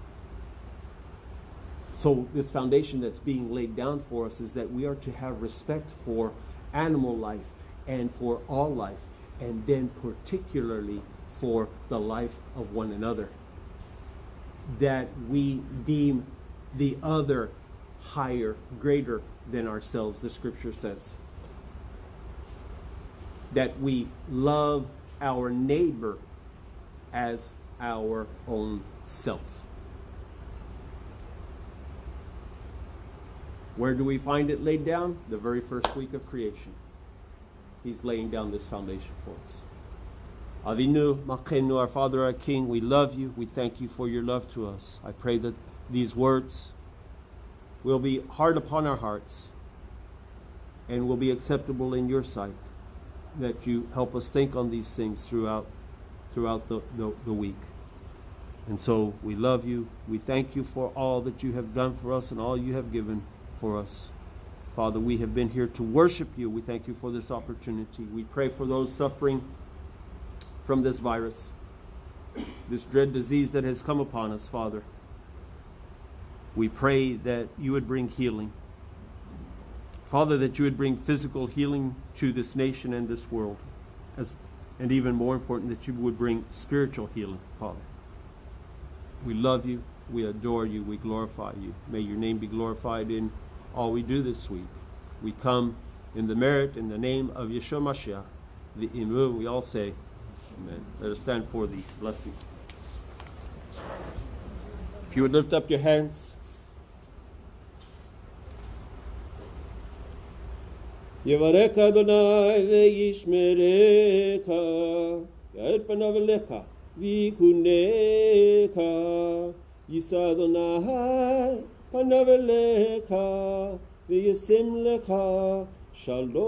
So this foundation that's being laid down for us is that we are to have respect for animal life and for all life, and then particularly for the life of one another. That we deem the other higher, greater than ourselves, the scripture says. That we love our neighbor as our own self. Where do we find it laid down? The very first week of creation. He's laying down this foundation for us. Avinu, Makenu, our Father, our King, we love you. We thank you for your love to us. I pray that these words will be hard upon our hearts and will be acceptable in your sight. That you help us think on these things throughout the week. And so we love you. We thank you for all that you have done for us and all you have given for us. Father, we have been here to worship you. We thank you for this opportunity. We pray for those suffering from this virus, this dread disease that has come upon us, Father. We pray that you would bring healing. Father, that you would bring physical healing to this nation and this world. And even more important, that you would bring spiritual healing, Father. We love you. We adore you. We glorify you. May your name be glorified in all we do this week. We come in the merit, in the name of Yeshua Mashiach, the Imu. We all say, amen. Let us stand for the blessing. If you would lift up your hands. Yevarech Adonai ve'yishmerecha, Ya'er panav elecha v'yichunecha, Yisa Adonai panav elecha v'yisim lecha shalom.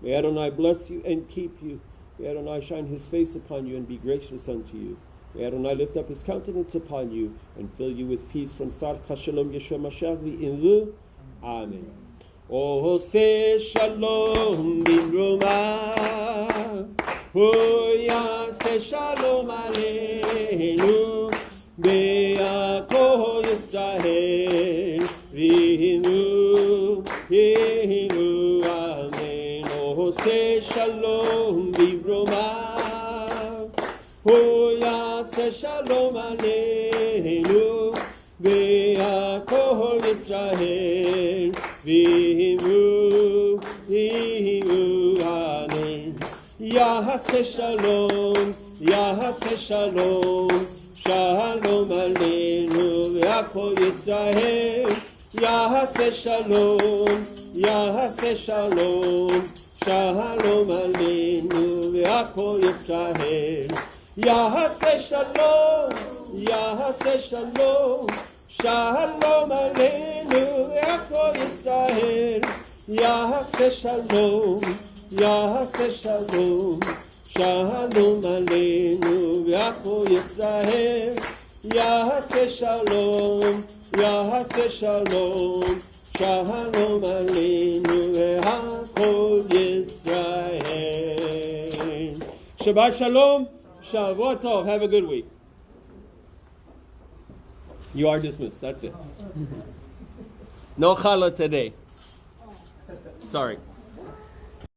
May Adonai bless you and keep you. May Adonai shine his face upon you and be gracious unto you. May Adonai lift up his countenance upon you and fill you with peace from Sarcha Shalom Yeshua Mashiach v'invu. Amen. Oh, say shalom bimroma. Oh, ya say shalom aleinu. Be'akol Yisrael. V'hinu, v'hinu, amen. Oh, say shalom bimroma. Oh, ya say shalom aleinu. Be'akol Yisrael. V'hinu, Yahaseh Shalom, Yahaseh Shalom, Shalom Aleinu ve'akol Yisrael. Yahaseh Shalom, Yahaseh Shalom, Shalom Aleinu ve'akol Yisrael. Yahaseh Shalom, Yahaseh Shalom, Shalom Aleinu ve'akol Yisrael. Yahaseh Shalom, Yahaseh Shalom, Shalom Aleinu ve'akol Yisrael. Yahaseh Shalom, Yahaseh Shalom, Shalom Aleinu ve'akol Yisrael. Shabbat Shalom, Shavua Tov. Have a good week. You are dismissed. That's it. No challah today. Sorry.